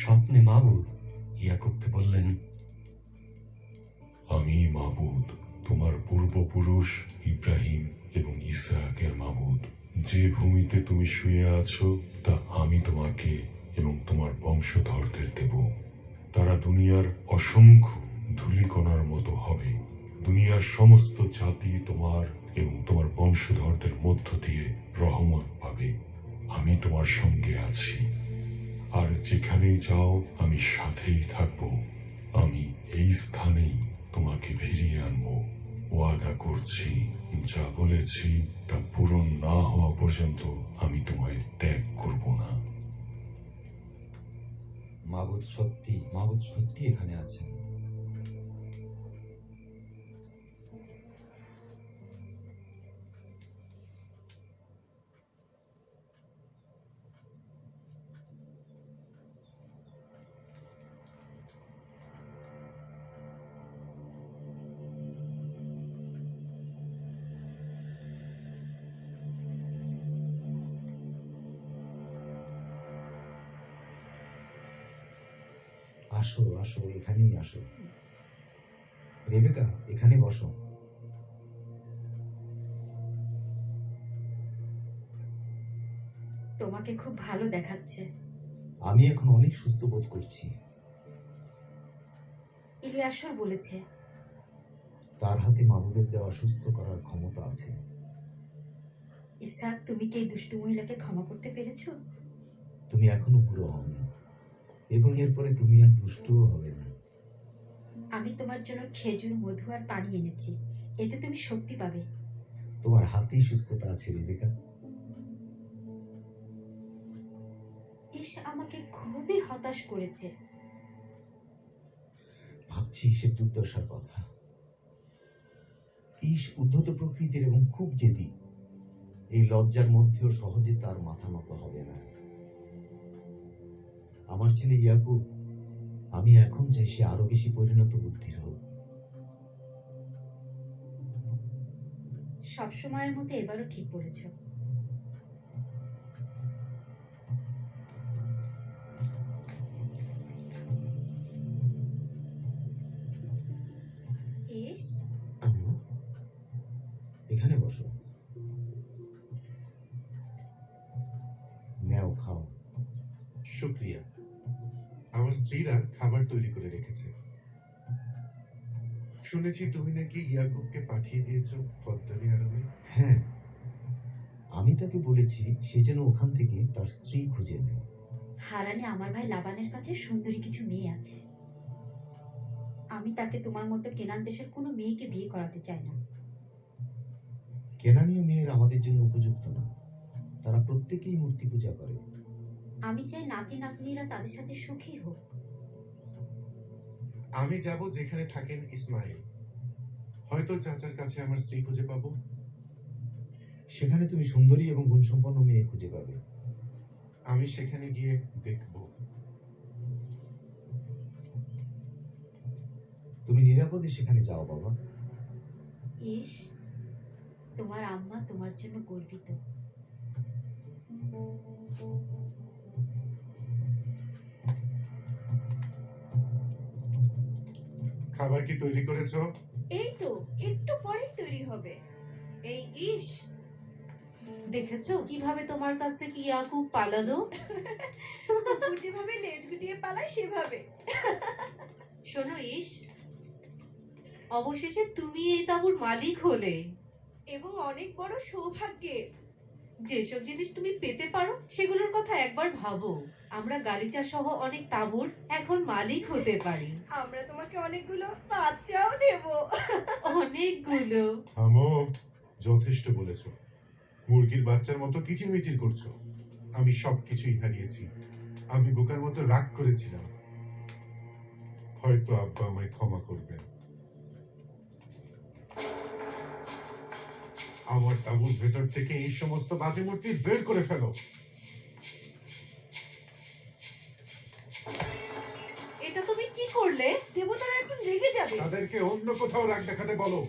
স্বপ্নে মাবুদ ইয়াকুবকে বললেন, আমি মাবুদ, তোমার পূর্বপুরুষ ইব্রাহিম এবং ইসহাকের মাবুদ। যে ভূমিতে তুমি শুয়ে আছো তা আমি তোমাকে এবং তোমার বংশধরদের দেব। তারা দুনিয়ার অসংখ্য ধূলিকণার মতো হবে। দুনিয়ার সমস্ত জাতি তোমার এবং তোমার বংশধরদের মধ্য দিয়ে রহমত পাবে। আমি তোমার সঙ্গে আছি, আর যেখানেই যাও আমি সাথেই থাকব। আমি এই স্থানেই তোমাকে ফিরিয়ে আনবো। ওয়াদা করছি, যা বলেছি তা পূরণ না হওয়া পর্যন্ত আমি তোমায় ত্যাগ করব না। মাবুদ সত্যি এখানে আছেন। আসো আসো, এখানেই আসো। রেবেকা, এখানে বসো। তোমাকে খুব ভালো দেখাচ্ছে। আমি এখন অনেক সুস্থ বোধ করছি। ইলিয়াসর বলেছে। তার হাতে মাবুদের দেওয়া সুস্থ করার ক্ষমতা আছে। ইসহাক, তুমি কি এই দুষ্টু মহিলাকে ক্ষমা করতে পেরেছো? তুমি এখনো বুড়ো হওনি, এবং এরপরে তুমি আর দুষ্টও হবে না। আমি তোমার জন্য খেজুর, মধু আর পানি এনেছি। এতে তুমি শক্তি পাবে। তোমার হাতেই সুস্থতা আছে রেবেকা। ইস আমাকে খুবই হতাশ করেছে। ভাবছি সে দুর্দশার কথা। ঈশ উদ্ধত প্রকৃতির এবং খুব জেদি। এই লজ্জার মধ্যেও সহজে তার মাথা নত হবে না। আমার ছেলে ইয়াকুব, আমি এখন চাই সে আরো বেশি পরিণত বুদ্ধির হোক। সবসময়ের মতো এবারও ঠিক বলেছো। ইস, আম্মা, এখানে বসো। নাও, খাও। শুক্রিয়া। আমার স্ত্রীরা খাবার তৈরি করে রেখেছে। শুনেছি তুমি নাকি ইয়াকুবকে পাঠিয়ে দিয়েছো পদ্মানি আরবে। হ্যাঁ, আমি তাকে বলেছি সে যেন ওখান থেকে তার স্ত্রী খুঁজে নেয়। হারানে আমার ভাই লাবানের কাছে সুন্দরী কিছু মেয়ে আছে। আমি তাকে তোমার মতো কেনান দেশের কোনো মেয়েকে বিয়ে করাতে চাই না। কেনানীয় মেয়েরা আমাদের জন্য উপযুক্ত না। তারা প্রত্যেকেই মূর্তি পূজা করে। আমি চাই নাতি নাতনিরা তাদের সাথে সুখী হোক। আমি যাব যেখানে থাকেন ইসমাইল। হয়তো চাচার কাছে আমার স্ত্রী খুঁজে পাবো। সেখানে তুমি সুন্দরী এবং গুণসম্পন্ন মেয়ে খুঁজে পাবে। আমি সেখানে গিয়ে দেখব। তুমি নিরাপদে সেখানে যাও বাবা। ইস, তোমার আম্মা তোমার জন্য গর্বিত। খাবার কি তৈরি করেছো? এই তো একটু পরেই তৈরি হবে। এই ইস, দেখেছো কিভাবে তোমার কাছ থেকে ইয়াকুব পালালো? কুকুর যেভাবে লেজ গুটিয়ে পালায় সেভাবে। শোনো ইস, অবশেষে তুমি এই তাঁবুর মালিক হলে, এবং অনেক বড় সৌভাগ্যের। যেসব জিনিস তুমি পেতে পারো সেগুলোর কথা একবার ভাবো। আমরা গালিচা সহ অনেক তাঁবুর এখন মালিক হতে পারি। আমরা তোমাকে অনেকগুলো বাচ্চাও দেব। অনেকগুলো। থামো, যথেষ্ট বলেছো। মুরগির বাচ্চার মতো কিচিরমিচির করছো। আমি সবকিছুই হারিয়েছি। আমি বোকার মতো রাগ করেছিলাম। হয়তো আব্বা আমায় ক্ষমা করবেন। আমার তাঁবুর ভেতর থেকে এই সমস্ত বাজে মূর্তি বের করে ফেলো। এটা তুমি কি করলে? দেবতারা এখন রেগে যাবে। তাদেরকে অন্য কোথাও রাগ দেখাতে বলো।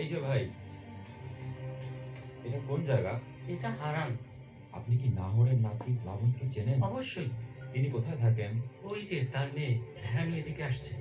এই যে ভাই, এটা কোন জায়গা? এটা হারান। আপনি কি নাহরের নাতি লাবণকে চেনেন? অবশ্যই। তিনি কোথায় থাকেন? ওই যে তার মেয়ে ভেড়া নিয়ে এদিকে আসছে।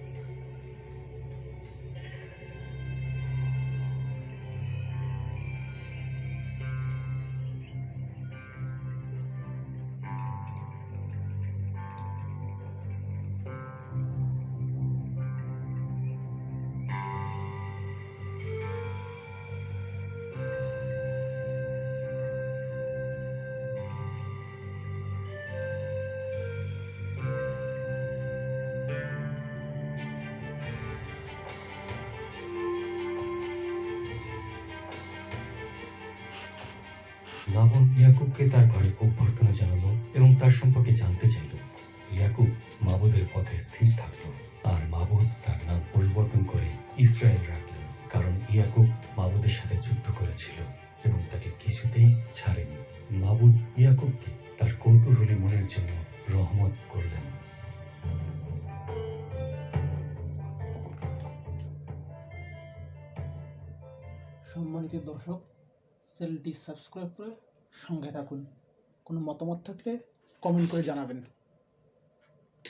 লাবণ ইয়াকুবকে তার ঘরে অভ্যর্থনা জানালো এবং তার সম্পর্কে জানতে চাইল। ইয়াকুব মাবুদের পথে স্থির থাকলো, আর মাবুদ তার নাম পরিবর্তন করে ইসরায়েল রাখলেন, কারণ ইয়াকুব মাবুদের সাথে যুদ্ধ করেছিল এবং তাকে কিছুতেই ছাড়েনি। মাবুদ ইয়াকুবকে তার কৌতূহলী মনের জন্য রহমত করলেন। সম্মানিত দর্শক, চ্যানেলটি সাবস্ক্রাইব করে সঙ্গে থাকুন। কোনো মতামত থাকলে কমেন্ট করে জানাবেন।